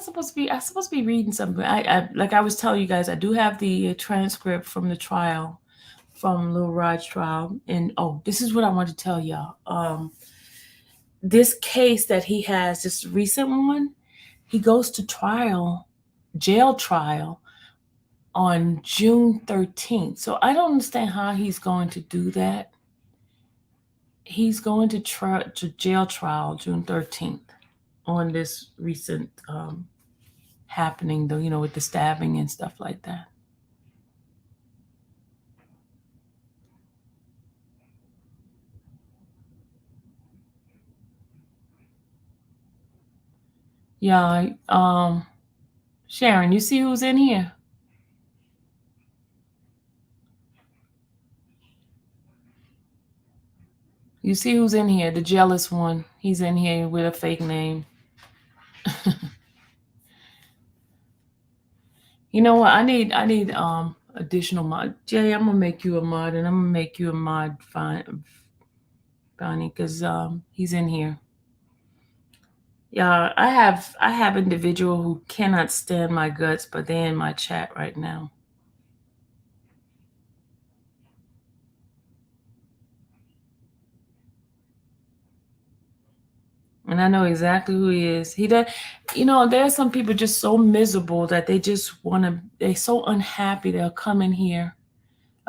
supposed to be reading something. I like I was telling you guys, I do have the transcript from the trial, from Lil Rod's trial. And this is what I want to tell y'all. This case that he has, this recent one, he goes to jail trial on June 13th. So I don't understand how he's going to do that. He's going to jail trial June 13th on this recent happening, though, with the stabbing and stuff like that. Yeah, Sharon, you see who's in here? You see who's in here? The jealous one. He's in here with a fake name. You know what? I need additional mod. Jay, I'm gonna make you a mod, and I'm gonna make you a mod, Bonnie, because he's in here. Yeah, I have individual who cannot stand my guts, but they're in my chat right now. And I know exactly who he is. He does, there's some people just so miserable that they just want to, they're so unhappy they'll come in here.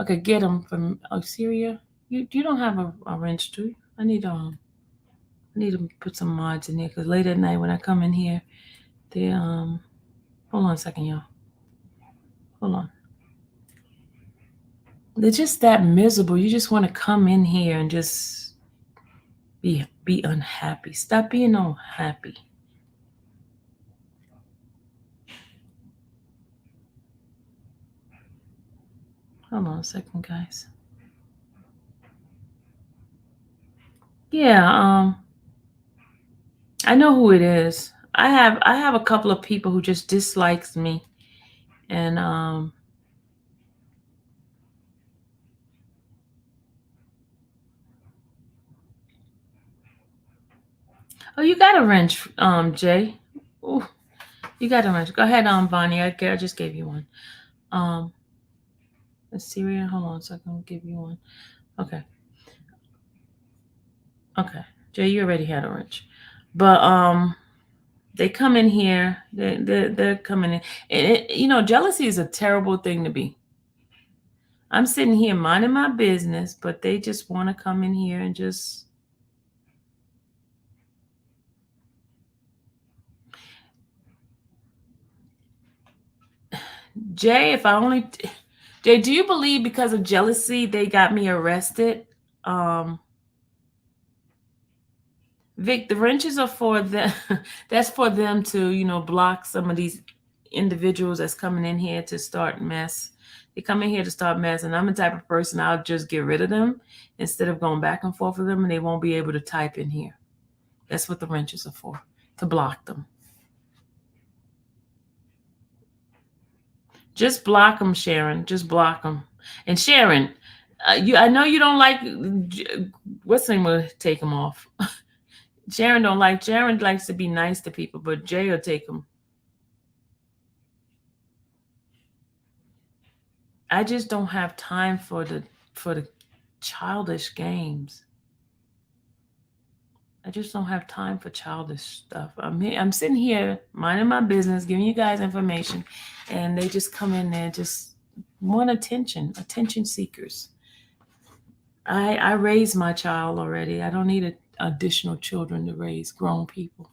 Okay, get them from Syria. You don't have a wrench, do you? I need to put some mods in there because late at night when I come in here, they hold on a second, y'all. Hold on. They're just that miserable. You just want to come in here and just be unhappy. Stop being unhappy. Hold on a second, guys. Yeah, I know who it is. I have a couple of people who just dislikes me, and oh, you got a wrench, Jay. Ooh, you got a wrench. Go ahead, Bonnie. I just gave you one. Syria. Hold on a second. I'll give you one. Okay. Okay, Jay, you already had a wrench, but they come in here. They're coming in. And jealousy is a terrible thing to be. I'm sitting here minding my business, but they just want to come in here and just. Jay, Jay, do you believe because of jealousy they got me arrested? Vic, the wrenches are for them. That's for them to, block some of these individuals that's coming in here to start mess. They come in here to start mess, and I'm the type of person I'll just get rid of them instead of going back and forth with them, and they won't be able to type in here. That's what the wrenches are for, to block them. Just block them, Sharon. Just block them. And Sharon, I know you don't like. What's the name? Will take them off. Sharon don't like. Sharon likes to be nice to people, but Jay will take them. I just don't have time for the childish games. I just don't have time for childish stuff. I'm sitting here minding my business, giving you guys information, and they just come in there just want attention seekers. I raised my child already. I don't need additional children to raise, grown people.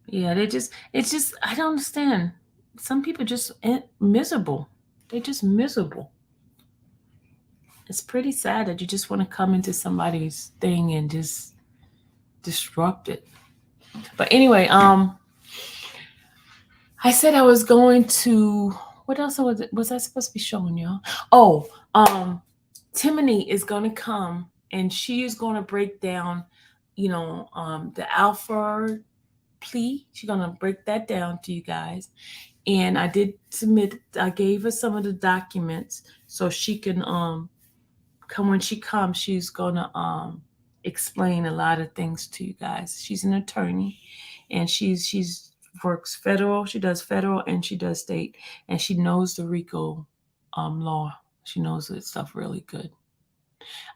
Yeah, it's just, I don't understand. Some people just miserable. They're just miserable. It's pretty sad that you just want to come into somebody's thing and just disrupt it. But anyway, I said I was going to, what else was I supposed to be showing y'all? Oh, Timony is going to come and she is going to break down, the alpha plea. She's going to break that down to you guys. And I gave her some of the documents so she can when she comes, she's going to explain a lot of things to you guys. She's an attorney and she's works federal. She does federal and she does state, and she knows the RICO law. She knows that stuff really good.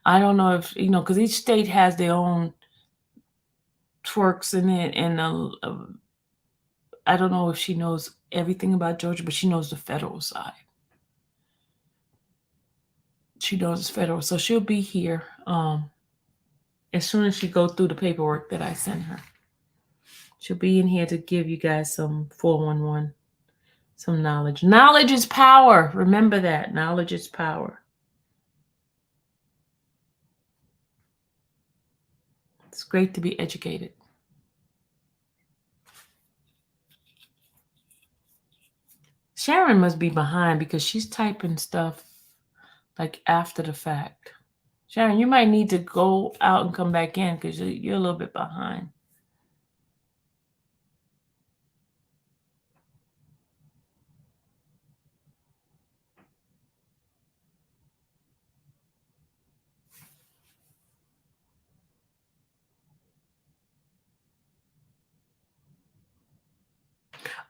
I don't know if, because each state has their own twerks in it, and I don't know if she knows everything about Georgia, but she knows the federal side. She knows it's federal, so she'll be here as soon as she goes through the paperwork that I sent her. She'll be in here to give you guys some 411, some knowledge. Knowledge is power. Remember that. Knowledge is power. It's great to be educated. Sharon must be behind because she's typing stuff like after the fact. Sharon, you might need to go out and come back in because you're a little bit behind.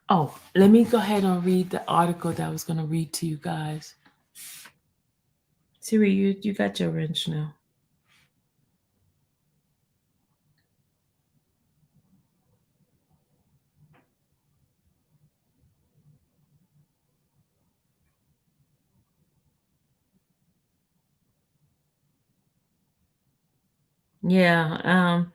Oh, let me go ahead and read the article that I was going to read to you guys. Siri, you got your wrench now. Yeah.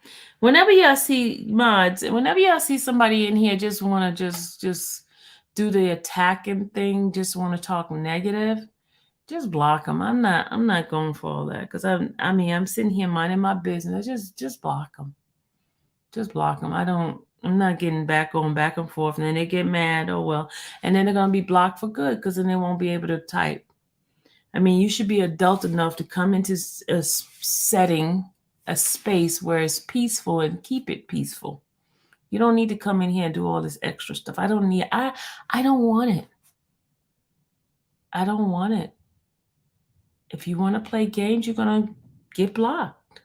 Whenever y'all see mods, whenever y'all see somebody in here just want to just do the attacking thing, just want to talk negative, just block them. I'm not going for all that because I'm sitting here minding my business. Just block them. Just block them. I'm not getting going back and forth, and then they get mad. Oh well, and then they're gonna be blocked for good because then they won't be able to type. I mean, you should be adult enough to come into a setting, a space where it's peaceful and keep it peaceful. You don't need to come in here and do all this extra stuff. I don't need. I don't want it. I don't want it. If you want to play games, you're gonna get blocked.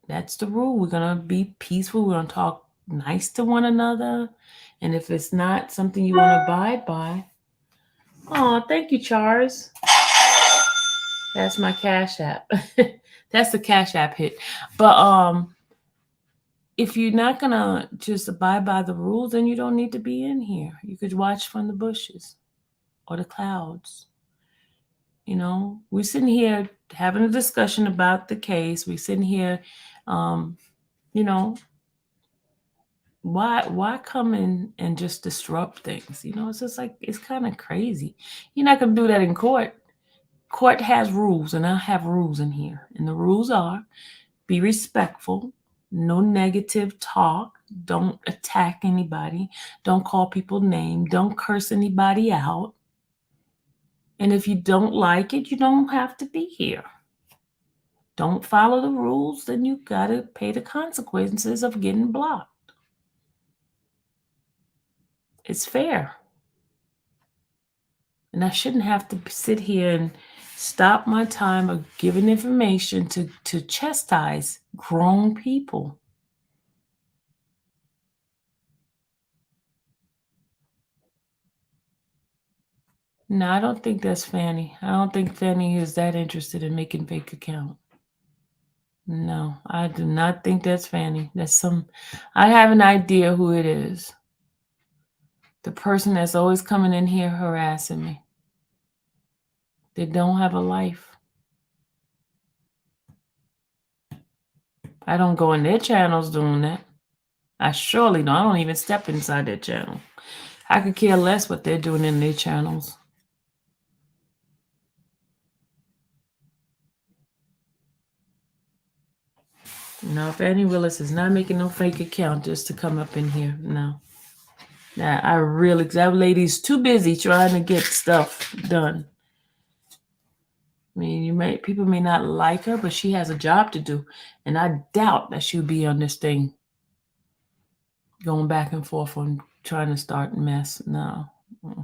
That's the rule. We're gonna be peaceful. We're gonna talk nice to one another. And if it's not something you want to abide by, oh, thank you, Charles. That's my Cash App. That's the Cash App hit. But if you're not gonna just abide by the rules, then you don't need to be in here. You could watch from the bushes or the clouds. We're sitting here having a discussion about the case. We're sitting here, you know, why come in and just disrupt things? It's just like it's kind of crazy. You're not gonna do that in court. Court has rules, and I have rules in here. And the rules are be respectful, no negative talk, don't attack anybody, don't call people names, don't curse anybody out. And if you don't like it, you don't have to be here. Don't follow the rules, then you gotta pay the consequences of getting blocked. It's fair. And I shouldn't have to sit here and stop my time of giving information to chastise grown people. No, I don't think that's Fanny. I don't think Fanny is that interested in making fake account. No, I do not think that's Fanny. I have an idea who it is. The person that's always coming in here harassing me. They don't have a life. I don't go in their channels doing that. I surely don't. I don't even step inside their channel. I could care less what they're doing in their channels. No, Fanny Willis is not making no fake account just to come up in here. No. Now, that lady's too busy trying to get stuff done. I mean, people may not like her, but she has a job to do. And I doubt that she'll be on this thing going back and forth on trying to start a mess. No,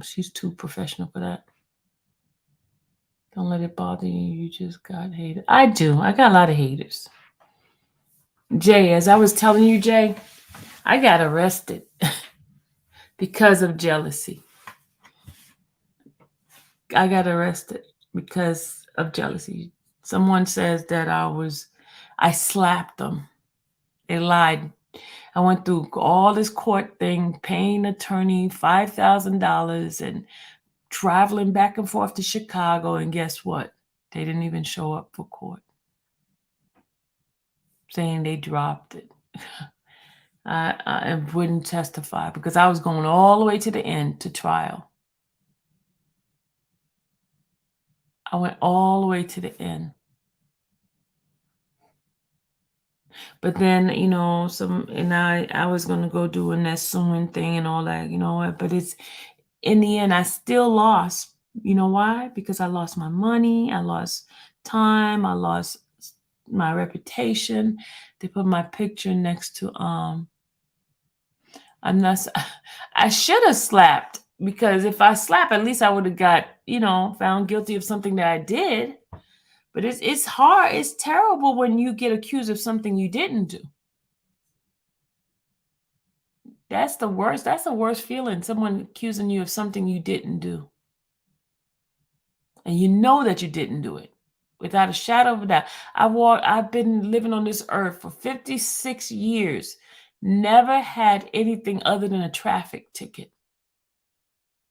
she's too professional for that. Don't let it bother you. You just got haters. I do. I got a lot of haters. Jay, as I was telling you, Jay, I got arrested because of jealousy. I got arrested because of jealousy. Someone says that I slapped them. They lied. I went through all this court thing, paying attorney $5,000 and traveling back and forth to Chicago. And guess what? They didn't even show up for court, saying they dropped it. I wouldn't testify because I was going all the way to the end to trial. I went all the way to the end. But then, I was going to go doing that suing thing and all that, but it's in the end, I still lost. You know why? Because I lost my money. I lost time. I lost my reputation. They put my picture next to, I should have slapped because if I slap, at least I would have got, found guilty of something that I did. But it's hard. It's terrible when you get accused of something you didn't do. That's the worst. That's the worst feeling. Someone accusing you of something you didn't do. And you know that you didn't do it. Without a shadow of a doubt. I've been living on this earth for 56 years. Never had anything other than a traffic ticket.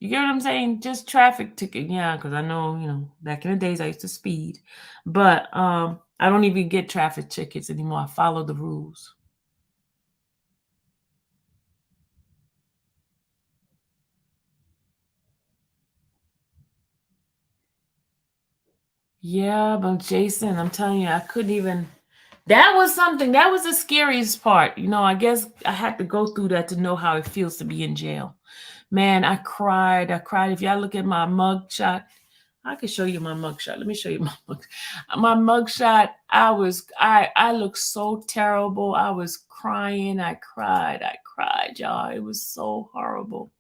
You get what I'm saying? Just traffic ticket. Yeah, because I know, back in the days I used to speed. But I I don't even get traffic tickets anymore. I follow the rules. Yeah, but Jason, I'm telling you, I couldn't even. That was something. That was the scariest part. I guess I had to go through that to know how it feels to be in jail. Man, I cried. I cried. If y'all look at my mug shot, I can show you my mugshot. Let me show you my mugshot. I looked so terrible. I was crying. I cried, y'all. It was so horrible.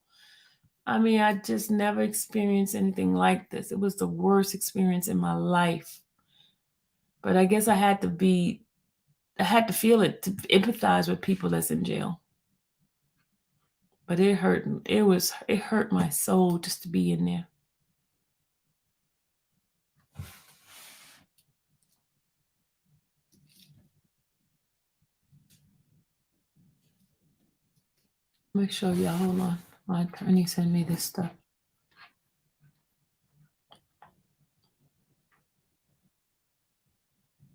I mean, I just never experienced anything like this. It was the worst experience in my life. But I guess I had to feel it to empathize with people that's in jail. But it hurt. It hurt my soul just to be in there. Let me show y'all. Hold on. My attorney sent me this stuff.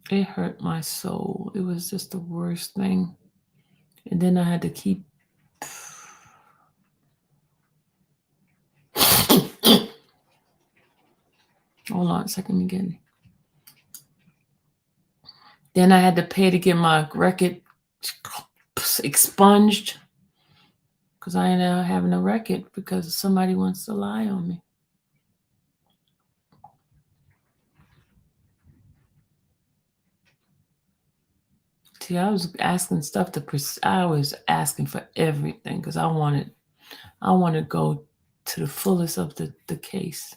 It hurt my soul. It was just the worst thing. And then I had to keep. Hold on a second again. Then I had to pay to get my record expunged because I ended up having a record because somebody wants to lie on me. See, I was asking stuff I was asking for everything because I want to go to the fullest of the case.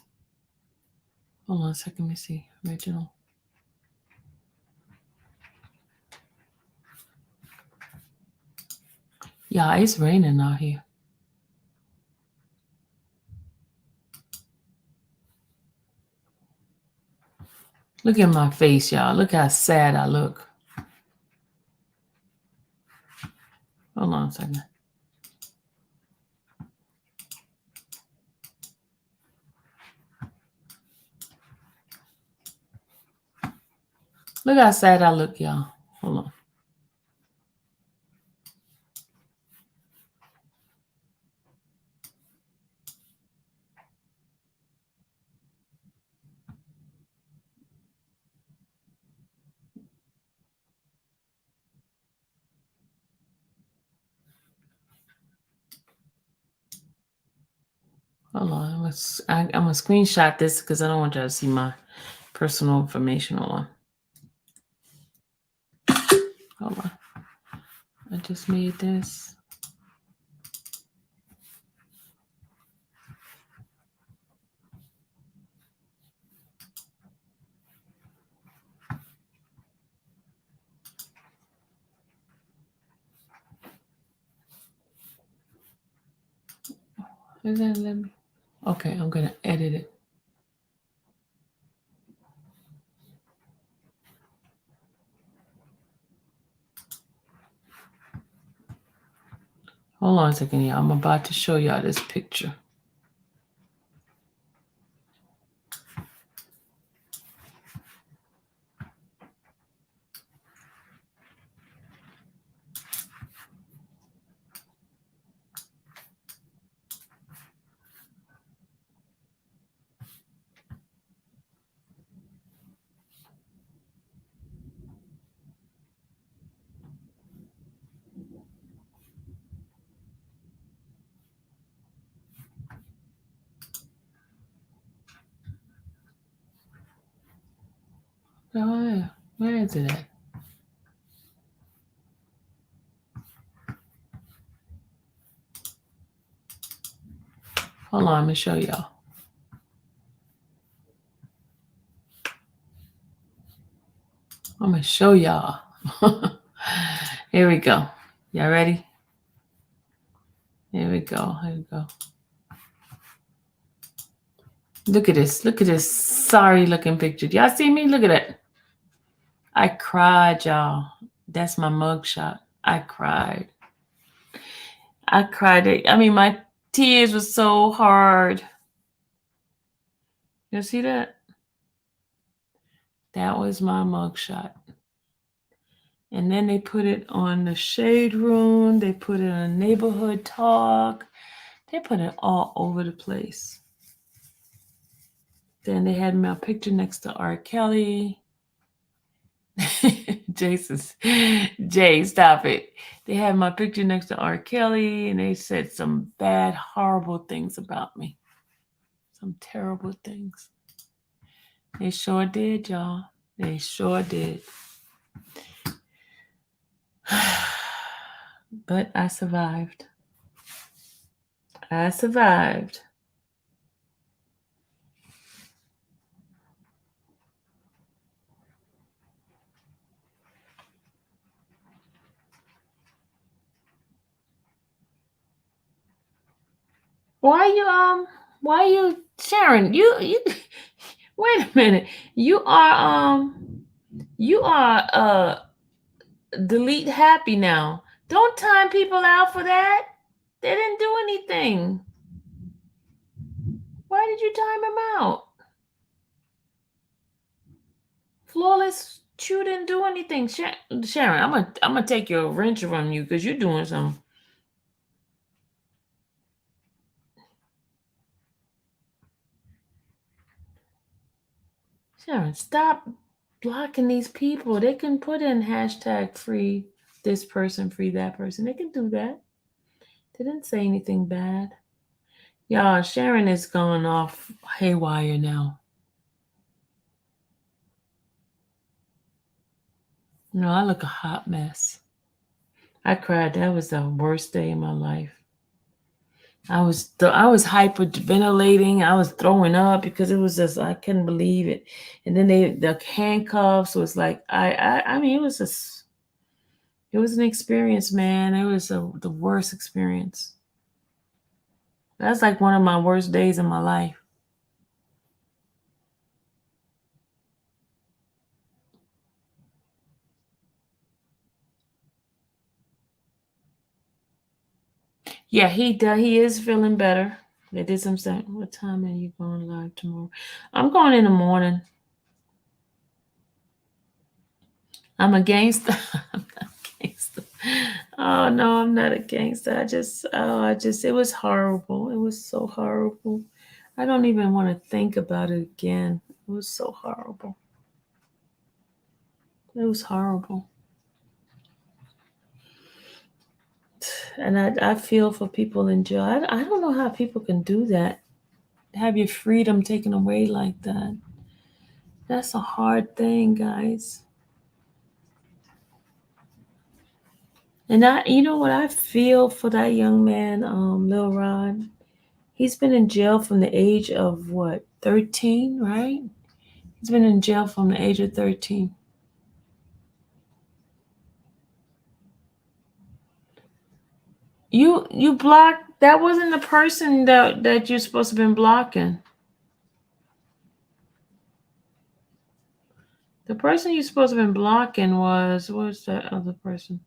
Hold on a second, let me see. Original. Yeah, it's raining out here. Look at my face, y'all. Look how sad I look. Hold on a second. Look how sad I look, y'all. Hold on. Hold on. I'm gonna screenshot this because I don't want y'all to see my personal information. Hold on. Hold on. I just made this. Is that let me? Okay, I'm gonna edit it. Hold on a second, y'all. I'm about to show y'all this picture. Oh, yeah. Where is it at? Hold on, let me show y'all. I'm gonna show y'all. Here we go. Y'all ready? Here we go. Here we go. Look at this. Look at this sorry looking picture. Y'all see me? Look at it. I cried, y'all. That's my mugshot. I cried. I mean, my tears were so hard. You see that? That was my mugshot. And then they put it on the Shade Room. They put it on Neighborhood Talk. They put it all over the place. Then they had my picture next to R. Kelly. Jay, stop it. They had my picture next to R. Kelly, and they said some bad, horrible things about me. Some terrible things. They sure did, y'all. They sure did. But I survived. I survived. Why you Sharon, you wait a minute. You are delete happy now. Don't time people out for that. They didn't do anything. Why did you time them out? Flawless, you didn't do anything. Sharon, I'm gonna take your wrench from you because you're doing something. Sharon, stop blocking these people. They can put in hashtag free this person, free that person. They can do that. They didn't say anything bad. Y'all, Sharon is going off haywire now. No, I look a hot mess. I cried. That was the worst day of my life. I was hyperventilating. I was throwing up because it was just I couldn't believe it. And then the handcuffs was like I mean it was an experience, man. It was the worst experience. That's like one of my worst days in my life. Yeah, he is feeling better. They did some saying, what time are you going live tomorrow? I'm going in the morning. I'm a gangster. I'm not a gangster. Oh no, I'm not a gangster. It was horrible. It was so horrible. I don't even want to think about it again. It was so horrible. It was horrible. And I feel for people in jail. I don't know how people can do that. Have your freedom taken away like that. That's a hard thing, guys. And you know what I feel for that young man, Lil Rod. He's been in jail from the age of what, 13, right? He's been in jail from the age of 13. You blocked. That wasn't the person that you're supposed to have been blocking. The person you're supposed to have been blocking was that other person?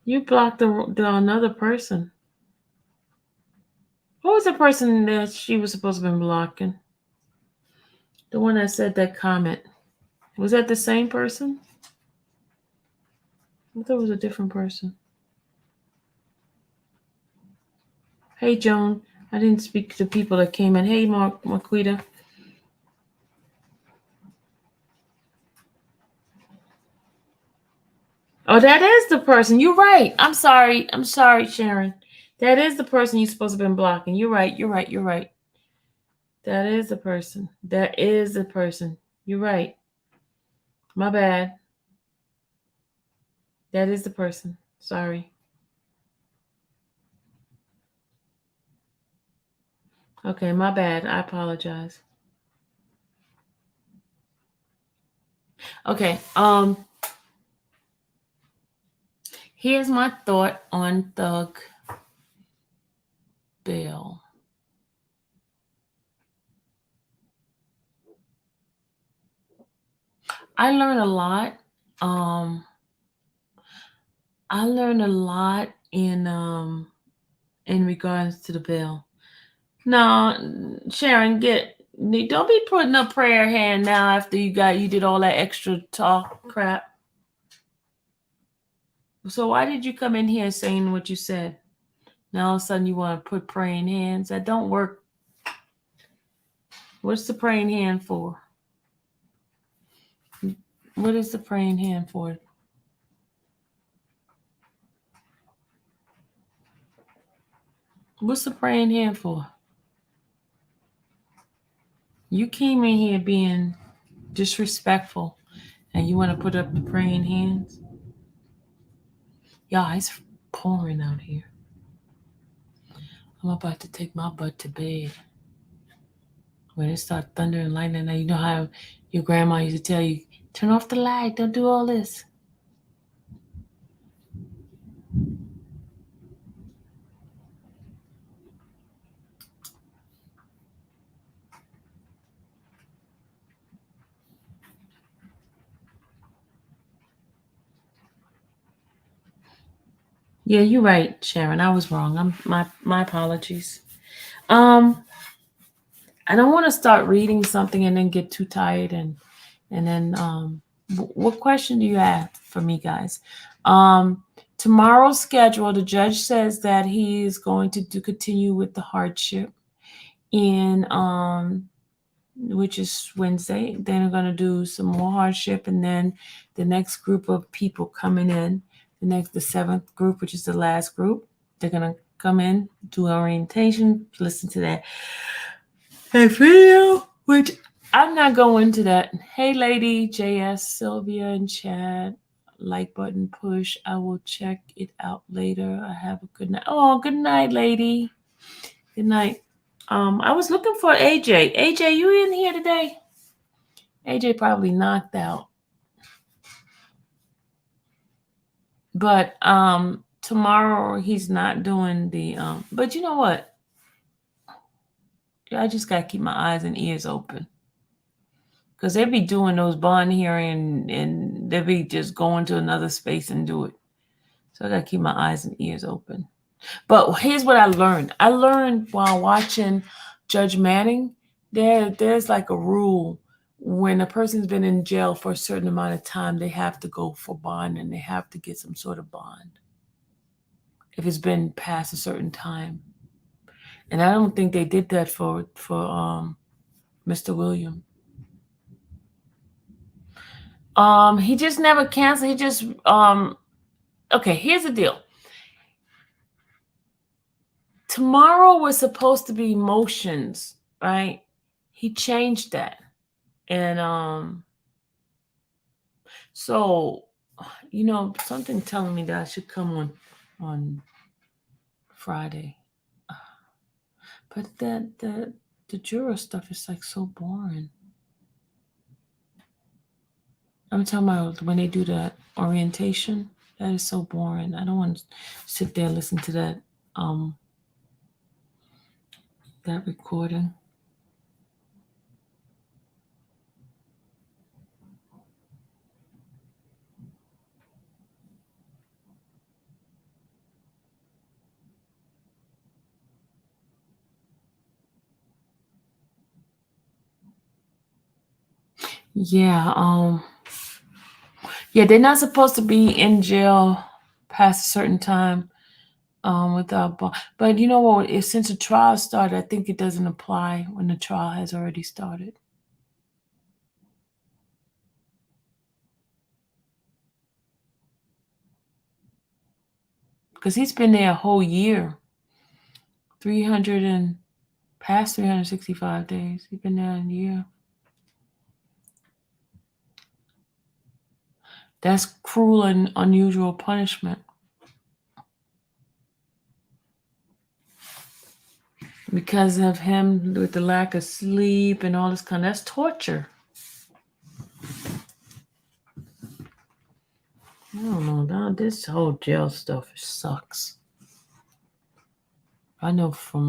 You blocked the another person. Who was the person that she was supposed to have been blocking? The one that said that comment. Was that the same person? I thought it was a different person. Hey, Joan. I didn't speak to people that came in. Hey, Marquita. Oh, that is the person. You're right. I'm sorry, Sharon. That is the person you're supposed to have been blocking. You're right. That is the person. You're right. My bad. That is the person. Sorry. Okay, my bad. I apologize. Okay. Here's my thought on Thug Bill. I learned a lot. I learned a lot in regards to the bill. No, Sharon, Don't be putting a prayer hand now after you did all that extra talk crap. So why did you come in here saying what you said? Now all of a sudden you want to put praying hands. That don't work. What's the praying hand for? What is the praying hand for? What's the praying hand for? You came in here being disrespectful and you want to put up the praying hands? Y'all, it's pouring out here. I'm about to take my butt to bed. When it starts thunder and lightning, now you know how your grandma used to tell you, turn off the light, don't do all this. Yeah, you're right, Sharon. I was wrong. My apologies. I don't want to start reading something and then get too tired and then what question do you have for me, guys? Tomorrow's schedule, the judge says that he is going to continue with the hardship in which is Wednesday. Then we're going to do some more hardship, and then the next group of people coming in, the seventh group, which is the last group, they're going to come in, do orientation, listen to that video, which I'm not going to that. Hey, lady, JS, Sylvia, and Chad, like button push. I will check it out later. I have a good night. Oh, good night, lady. Good night. I was looking for AJ. AJ, you in here today? AJ probably knocked out. But tomorrow he's not doing the but you know what? I just gotta keep my eyes and ears open. Because they be doing those bond hearing and they be just going to another space and do it. So I gotta keep my eyes and ears open. But here's what I learned. I learned while watching Judge Manning, there's like a rule. When a person's been in jail for a certain amount of time, they have to go for bond and they have to get some sort of bond if it's been past a certain time. And I don't think they did that for Mr. William. He just never canceled. He just okay, here's the deal. Tomorrow was supposed to be motions, right? He changed that. And so, you know, something telling me that I should come on Friday. But the juror stuff is like so boring. I'm talking about when they do that orientation. That is so boring. I don't want to sit there and listen to that that recording. Yeah, yeah, they're not supposed to be in jail past a certain time without bond. But you know what? Since the trial started, I think it doesn't apply when the trial has already started. Because he's been there a whole year. 365 days. He's been there a year. That's cruel and unusual punishment. Because of him with the lack of sleep and all this that's torture. I don't know. This whole jail stuff sucks. I know for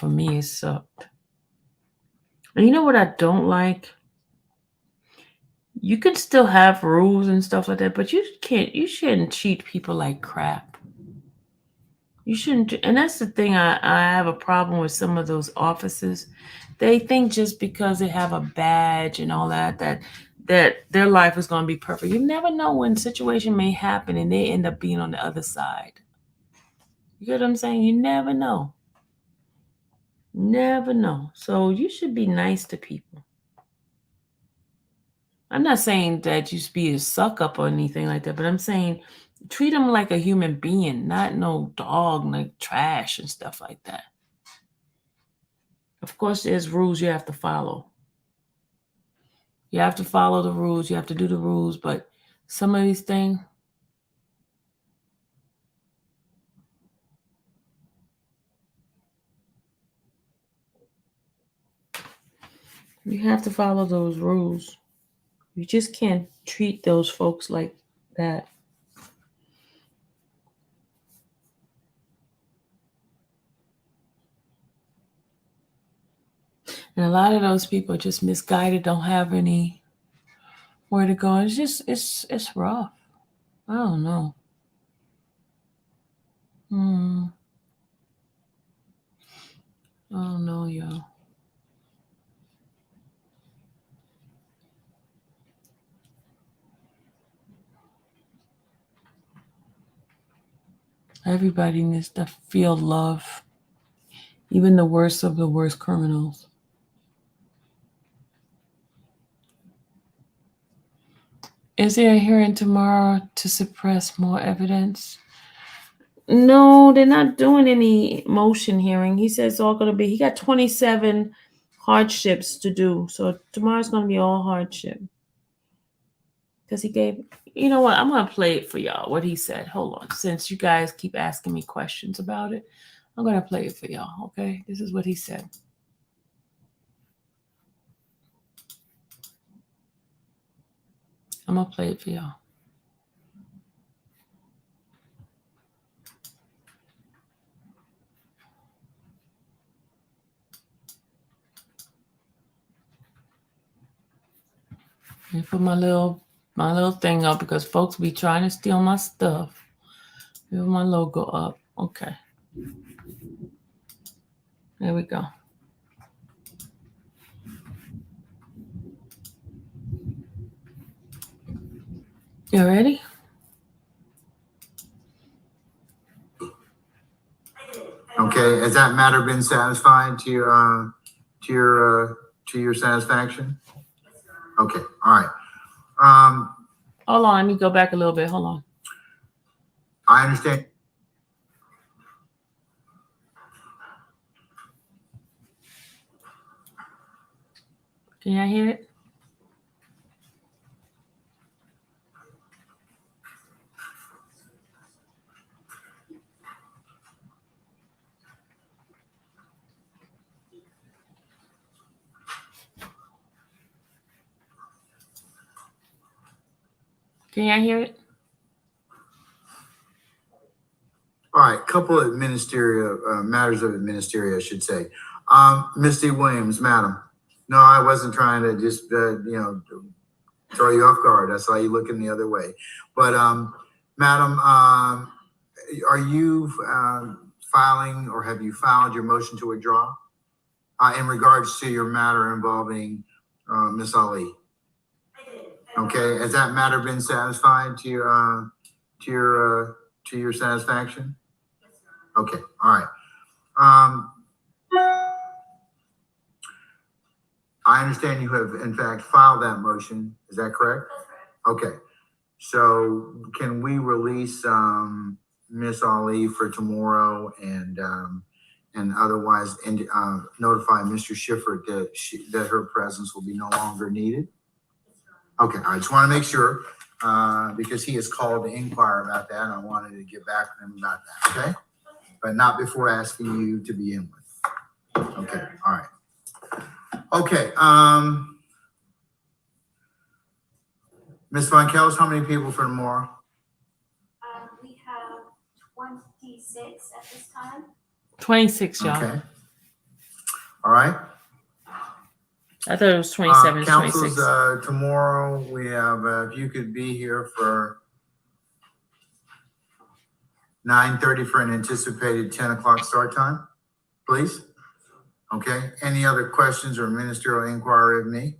me it sucked. And you know what I don't like? You can still have rules and stuff like that, but you shouldn't treat people like crap. You shouldn't. And that's the thing. I have a problem with some of those offices. They think just because they have a badge and all that their life is going to be perfect. You never know when situation may happen and they end up being on the other side. You get what I'm saying? You never know. Never know. So you should be nice to people. I'm not saying that you should be a suck up or anything like that, but I'm saying treat them like a human being, not no dog, like trash and stuff like that. Of course, there's rules you have to follow. You have to follow the rules. You have to do the rules. But some of these things, you have to follow those rules. You just can't treat those folks like that. And a lot of those people are just misguided, don't have any where to go. It's just, it's rough. I don't know. I don't know, y'all. Everybody needs to feel love, even the worst of the worst criminals. Is there a hearing tomorrow to suppress more evidence? No, they're not doing any motion hearing. He says it's all going to be, he got 27 hardships to do. So tomorrow's going to be all hardship. Because he gave, you know what? I'm going to play it for y'all, what he said. Hold on. Since you guys keep asking me questions about it, I'm going to play it for y'all, okay? This is what he said. I'm going to play it for y'all. Let me put my little thing up because folks be trying to steal my stuff. Move my logo up. Okay. There we go. You ready? Okay. Has that matter been satisfied to your satisfaction? Okay. All right. Hold on. Let me go back a little bit. Hold on. I understand. Can y'all hear it? Can y'all hear it? All right, couple of ministerial matters of administrative, I should say. Misty Williams, madam. No, I wasn't trying to just throw you off guard. I saw you looking the other way. But madam, are you filing or have you filed your motion to withdraw in regards to your matter involving Miss Ali? Okay, has that matter been satisfied to your satisfaction? Okay, all right. I understand you have in fact filed that motion. Is that correct? Okay. So can we release Miss Ali for tomorrow and otherwise notify Mr. Schiffer that her presence will be no longer needed? Okay, I just want to make sure because he has called to inquire about that and I wanted to get back to him about that, okay? But not before asking you to be in with. Okay, all right. Okay, Ms. Von Kells, how many people for tomorrow? We have 26 at this time. 26, y'all. Okay. All right. I thought it was 27. Councils, 26. Tomorrow we have, if you could be here for 9:30 for an anticipated 10 o'clock start time, please? Okay, any other questions or ministerial inquiry of me?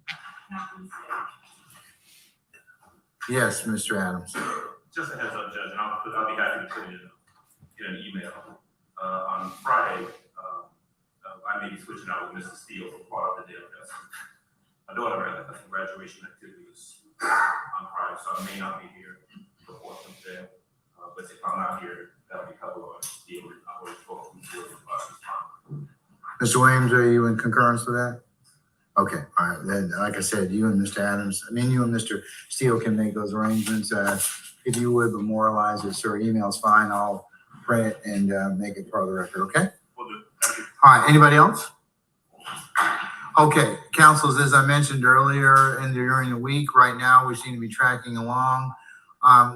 Yes, Mr. Adams. Just a heads up, Judge, and I'll be happy to put it in an email. On Friday, I may be switching out with Mr. Steele for part of the day of testing. My daughter had a graduation activities on Friday, so I may not be here for Courtroom today. But if I'm not here, that'll be covered on Steele. I always talk to Steele about this. Mr. Williams, are you in concurrence with that? Okay, all right, then, like I said, you and Mr. Adams, you and Mr. Steele can make those arrangements. If you would memorialize it, sir, email's fine. I'll print it and make it part of the record, okay? Will do. Thank you. All right, anybody else? Okay, councils, as I mentioned earlier, and during the week, right now, we seem to be tracking along.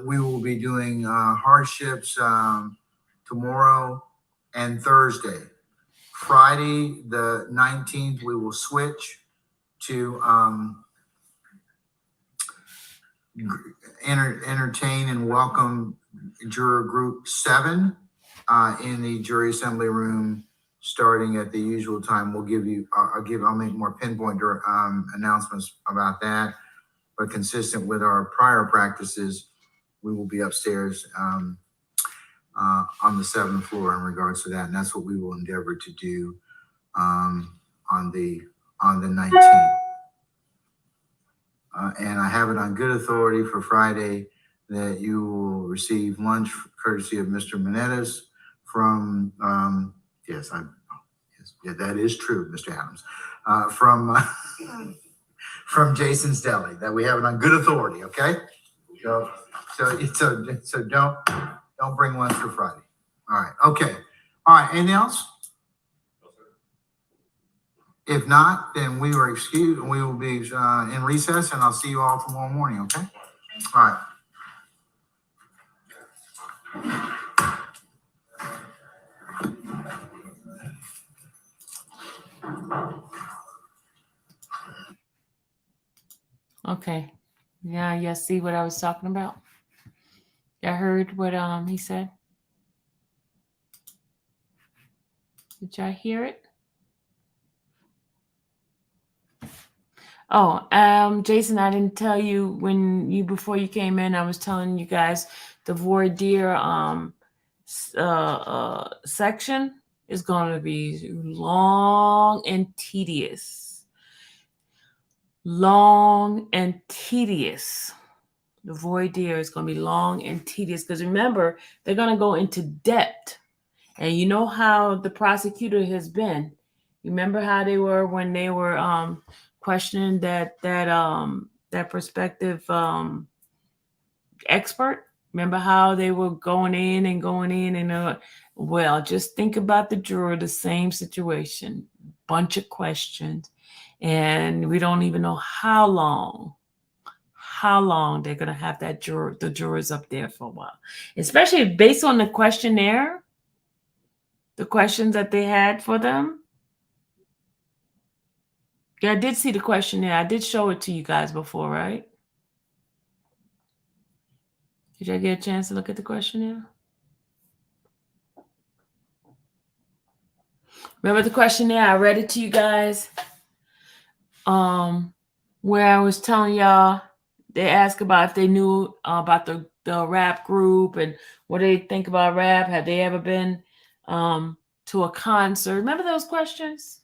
We will be doing hardships tomorrow and Thursday. Friday, the 19th, we will switch to entertain and welcome juror group 7 in the jury assembly room, starting at the usual time. We'll give you, I'll make more pinpoint announcements about that, but consistent with our prior practices, we will be upstairs on the 7th floor in regards to that, and that's what we will endeavor to do on the 19th. And I have it on good authority for Friday that you will receive lunch courtesy of Mr. Menendez from yes, that is true, Mr. Adams, from Jason's Deli. That we have it on good authority. Okay, so don't bring lunch for Friday. All right. Okay. All right. Anything else? If not, then we are excused and we will be in recess, and I'll see you all tomorrow morning. Okay. All right. Okay. Yeah, you see what I was talking about? I heard what he said. Did y'all hear it? Oh, Jason, I didn't tell you before you came in. I was telling you guys the voir dire section is going to be long and tedious. Long and tedious. The voir dire is going to be long and tedious because remember, they're going to go into depth. And you know how the prosecutor has been. You remember how they were when they were questioning that prospective expert? Remember how they were going in and well, just think about the juror, the same situation, bunch of questions, and we don't even know how long they're going to have the jurors up there for a while, especially based on the questionnaire, the questions that they had for them. Yeah, I did see the questionnaire. I did show it to you guys before, right? Did y'all get a chance to look at the questionnaire? Remember the questionnaire? I read it to you guys. Where I was telling y'all, they asked about if they knew about the rap group and what they think about rap. Have they ever been to a concert? Remember those questions?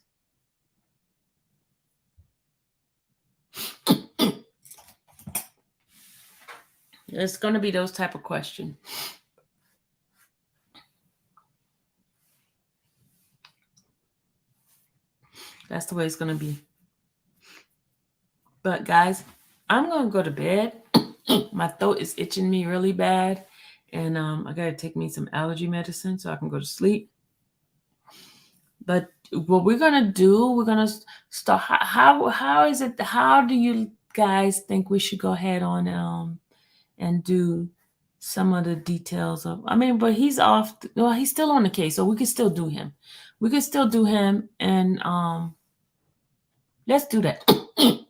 It's going to be those type of questions. That's the way it's going to be. But guys, I'm going to go to bed. My throat is itching me really bad. And I got to take me some allergy medicine so I can go to sleep. But what we're going to do, we're going to start. How is it? How do you guys think we should go ahead on and do some of the details of, but he's off. Well, he's still on the case, so we can still do him. And let's do that.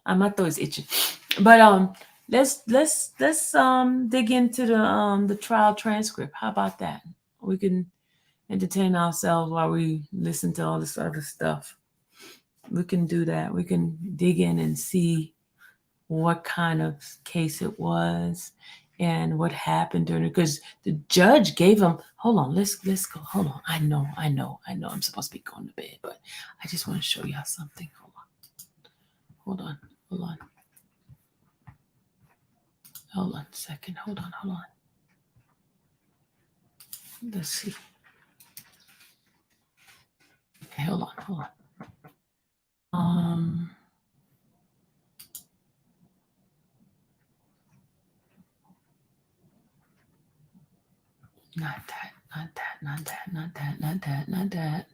My throat is itching. But let's dig into the trial transcript. How about that? We can entertain ourselves while we listen to all this other stuff. We can do that. We can dig in and see what kind of case it was and what happened during it. Because the judge gave him, hold on, let's go. Hold on. I know. I'm supposed to be going to bed, but I just want to show y'all something. Hold on a second. Hold on. Let's see. Okay, hold on. Not that.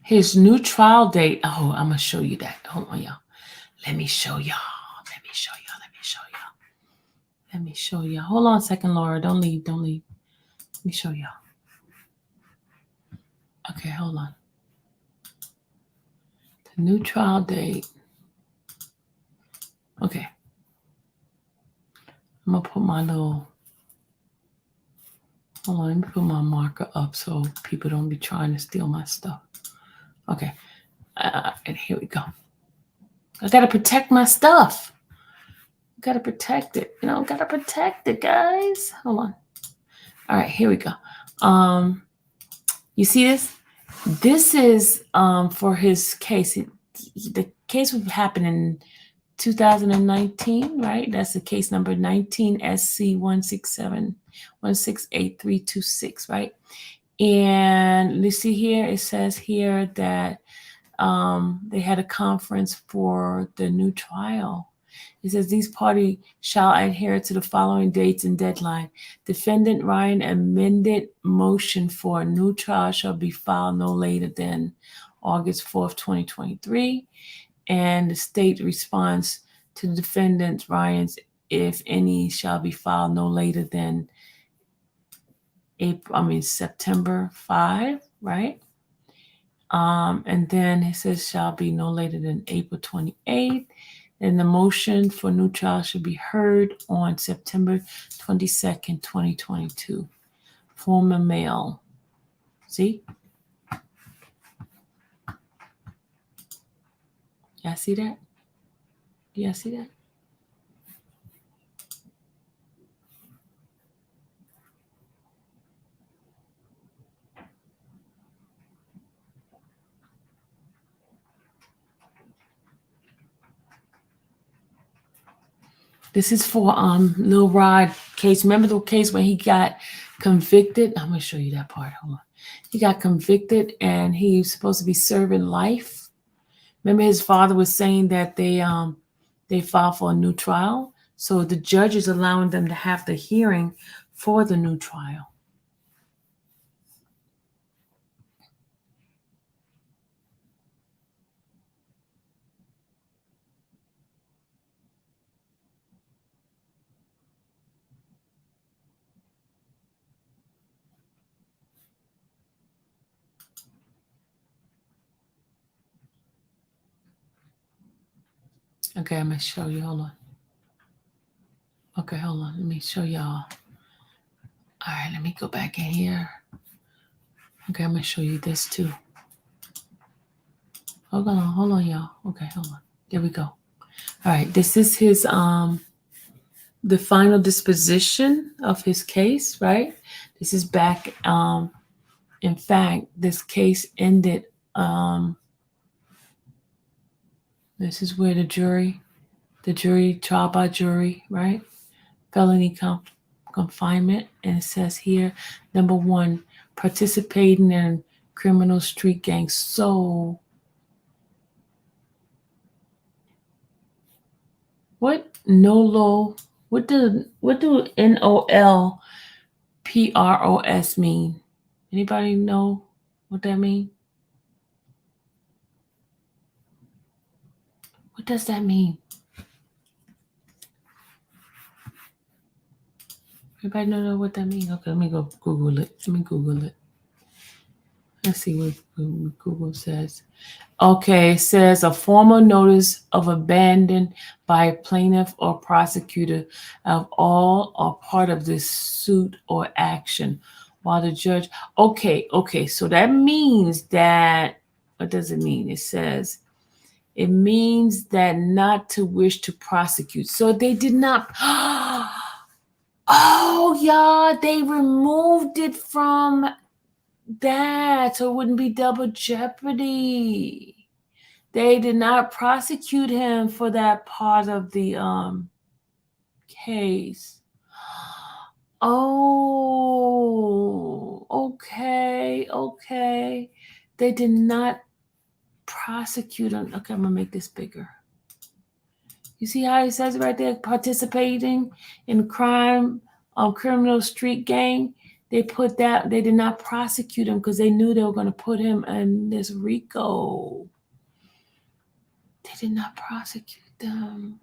His new trial date. Oh, I'm gonna show you that. Hold on, y'all. Let me show y'all. Hold on a second, Laura. Don't leave. Let me show y'all. Okay, hold on. The new trial date. Okay. I'm gonna put my little. Hold on, let me put my marker up so people don't be trying to steal my stuff. Okay. And here we go. I gotta protect my stuff. Gotta protect it. Gotta protect it, guys. Hold on. All right, here we go. You see this? This is for his case. The case would happen in 2019, right? That's the case number 19 SC 167-168-326, right? And you see here, it says here that they had a conference for the new trial. It says these parties shall adhere to the following dates and deadline. Defendant Ryan amended motion for a new trial shall be filed no later than August 4th, 2023. And the state response to the defendant Ryan's, if any, shall be filed no later than September 5, right? And then it says shall be no later than April 28th. And the motion for new trial should be heard on September 22nd, 2022. Former mail. See? Y'all see that? Y'all see that? This is for Lil Rod case. Remember the case when he got convicted? I'm gonna show you that part. Hold on. He got convicted and he's supposed to be serving life. Remember his father was saying that they filed for a new trial. So the judge is allowing them to have the hearing for the new trial. Okay, I'm gonna show you. Hold on. Okay, hold on. Let me show y'all. All right, let me go back in here. Okay, I'm gonna show you this too. Hold on, y'all. Okay, hold on. There we go. All right, this is his the final disposition of his case, right? This is back. In fact, this case ended. This is where the jury trial by jury, right? Felony confinement, and it says here, number 1, participating in criminal street gangs. So, what NOLO? What do NOLPROS mean? Anybody know what that means? What does that mean? Everybody know what that means? Okay, let me go Google it. Let's see what Google says. Okay, it says a formal notice of abandon by a plaintiff or prosecutor of all or part of this suit or action while the judge. Okay, so that means that, what does it mean? It means that not to wish to prosecute. So they did not. Oh, yeah, they removed it from that, so it wouldn't be double jeopardy. They did not prosecute him for that part of the case. Oh, okay. They did not prosecute him. Okay, I'm gonna make this bigger. You see how it says right there, participating in crime, criminal street gang. They put that, they did not prosecute him because they knew they were going to put him in this RICO. They did not prosecute them.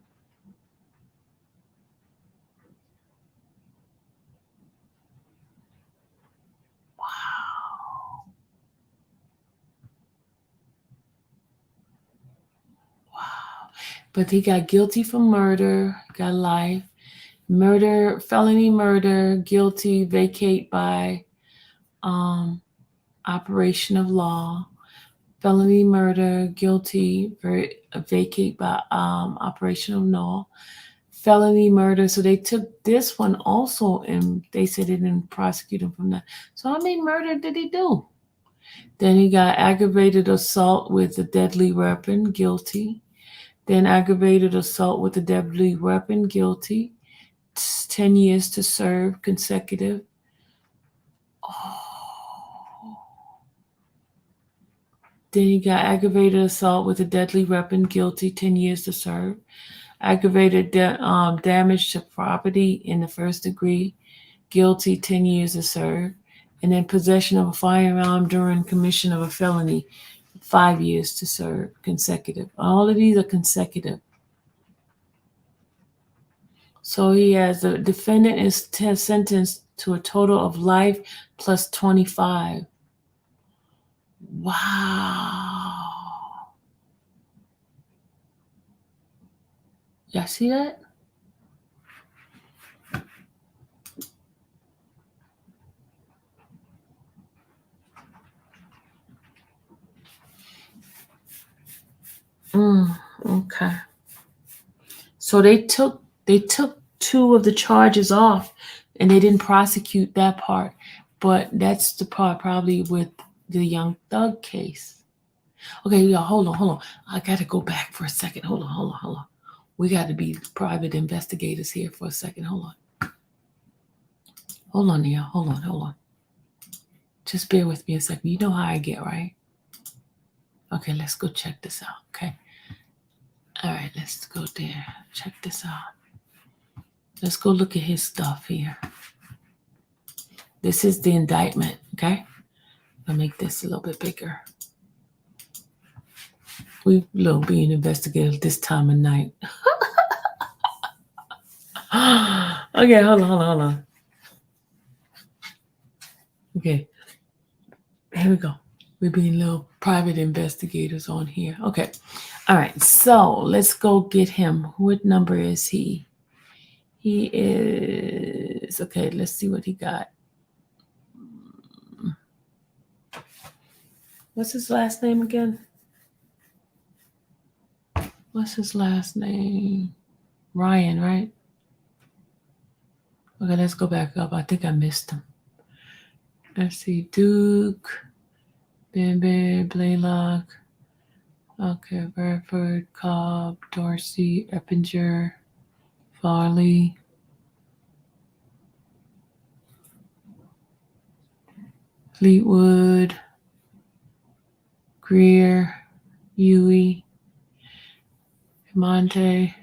Wow. But he got guilty for murder, got life. Murder, felony murder, guilty, vacate by operation of law. Felony murder, guilty, vacate by operation of law. Felony murder. So they took this one also and they said they didn't prosecute him from that. So how many murder did he do? Then he got aggravated assault with a deadly weapon, guilty. Then aggravated assault with a deadly weapon, guilty. 10 years to serve, consecutive. Then he got aggravated assault with a deadly weapon, guilty, 10 years to serve. Aggravated damage to property in the first degree, guilty, 10 years to serve. And then possession of a firearm during commission of a felony, 5 years to serve, consecutive. All of these are consecutive. So he has, the defendant is sentenced to a total of life plus 25. Wow. Y'all see that? Okay. So they took 2 of the charges off and they didn't prosecute that part. But that's the part probably with the Young Thug case. Okay, y'all, hold on. I got to go back for a second. Hold on. We got to be private investigators here for a second. Hold on, y'all. Hold on. Just bear with me a second. You know how I get, right? Okay, let's go check this out, okay? All right, let's go there. Check this out. Let's go look at his stuff here. This is the indictment, okay? I'll make this a little bit bigger. We love being investigators this time of night. Okay, hold on. Okay, here we go. We're being little private investigators on here. Okay, all right, so let's go get him. What number is he? He is, okay, let's see what he got. What's his last name again? What's his last name? Ryan, right? Okay, let's go back up. I think I missed him. Let's see. Duke, Bambi, Blaylock. Okay, Bradford, Cobb, Dorsey, Eppinger, Farley. Fleetwood, Greer, Huey, Monte,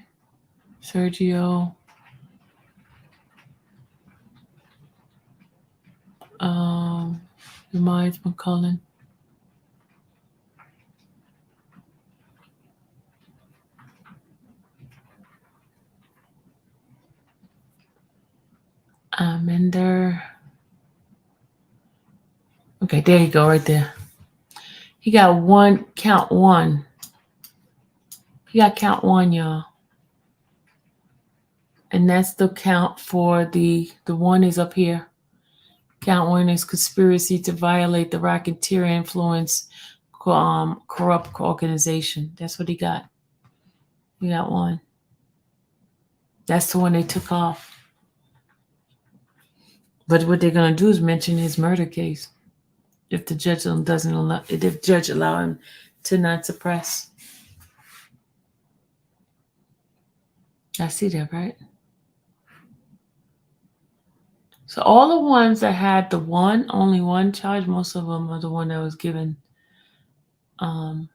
Sergio, Reminds McCullen. in there. Okay, there you go, right there. He got count one. He got count one, y'all. And that's the count for the one is up here. Count one is conspiracy to violate the racketeer influence corrupt organization. That's what he got. He got one. That's the one they took off. But what they're gonna do is mention his murder case. If the judge doesn't allow, if the judge allow him to not suppress. I see that, right? So all the ones that had the only one charge, most of them are the one that was given. All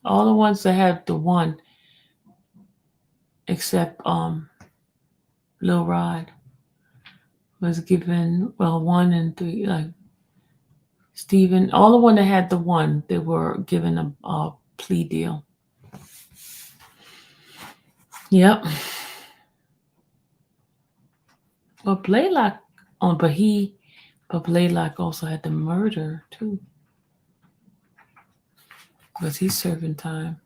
the ones that had the one, except Lil Rod, was given 1 and 3. Like Stephen, all the one that had the one, they were given a plea deal. Yep. But Blaylock, but Blaylock also had the murder too. Because he's serving time.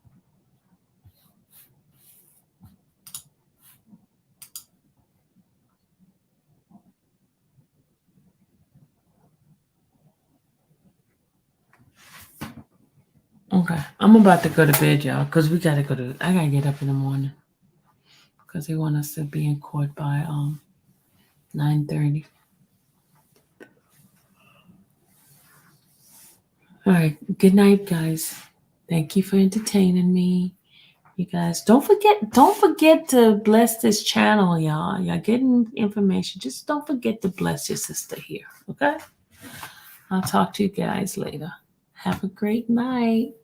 Okay, I'm about to go to bed, y'all, because I gotta get up in the morning. Because they want us to be in court by 9:30. All right, good night, guys. Thank you for entertaining me. You guys, don't forget to bless this channel, y'all. Y'all getting information. Just don't forget to bless your sister here, okay? I'll talk to you guys later. Have a great night.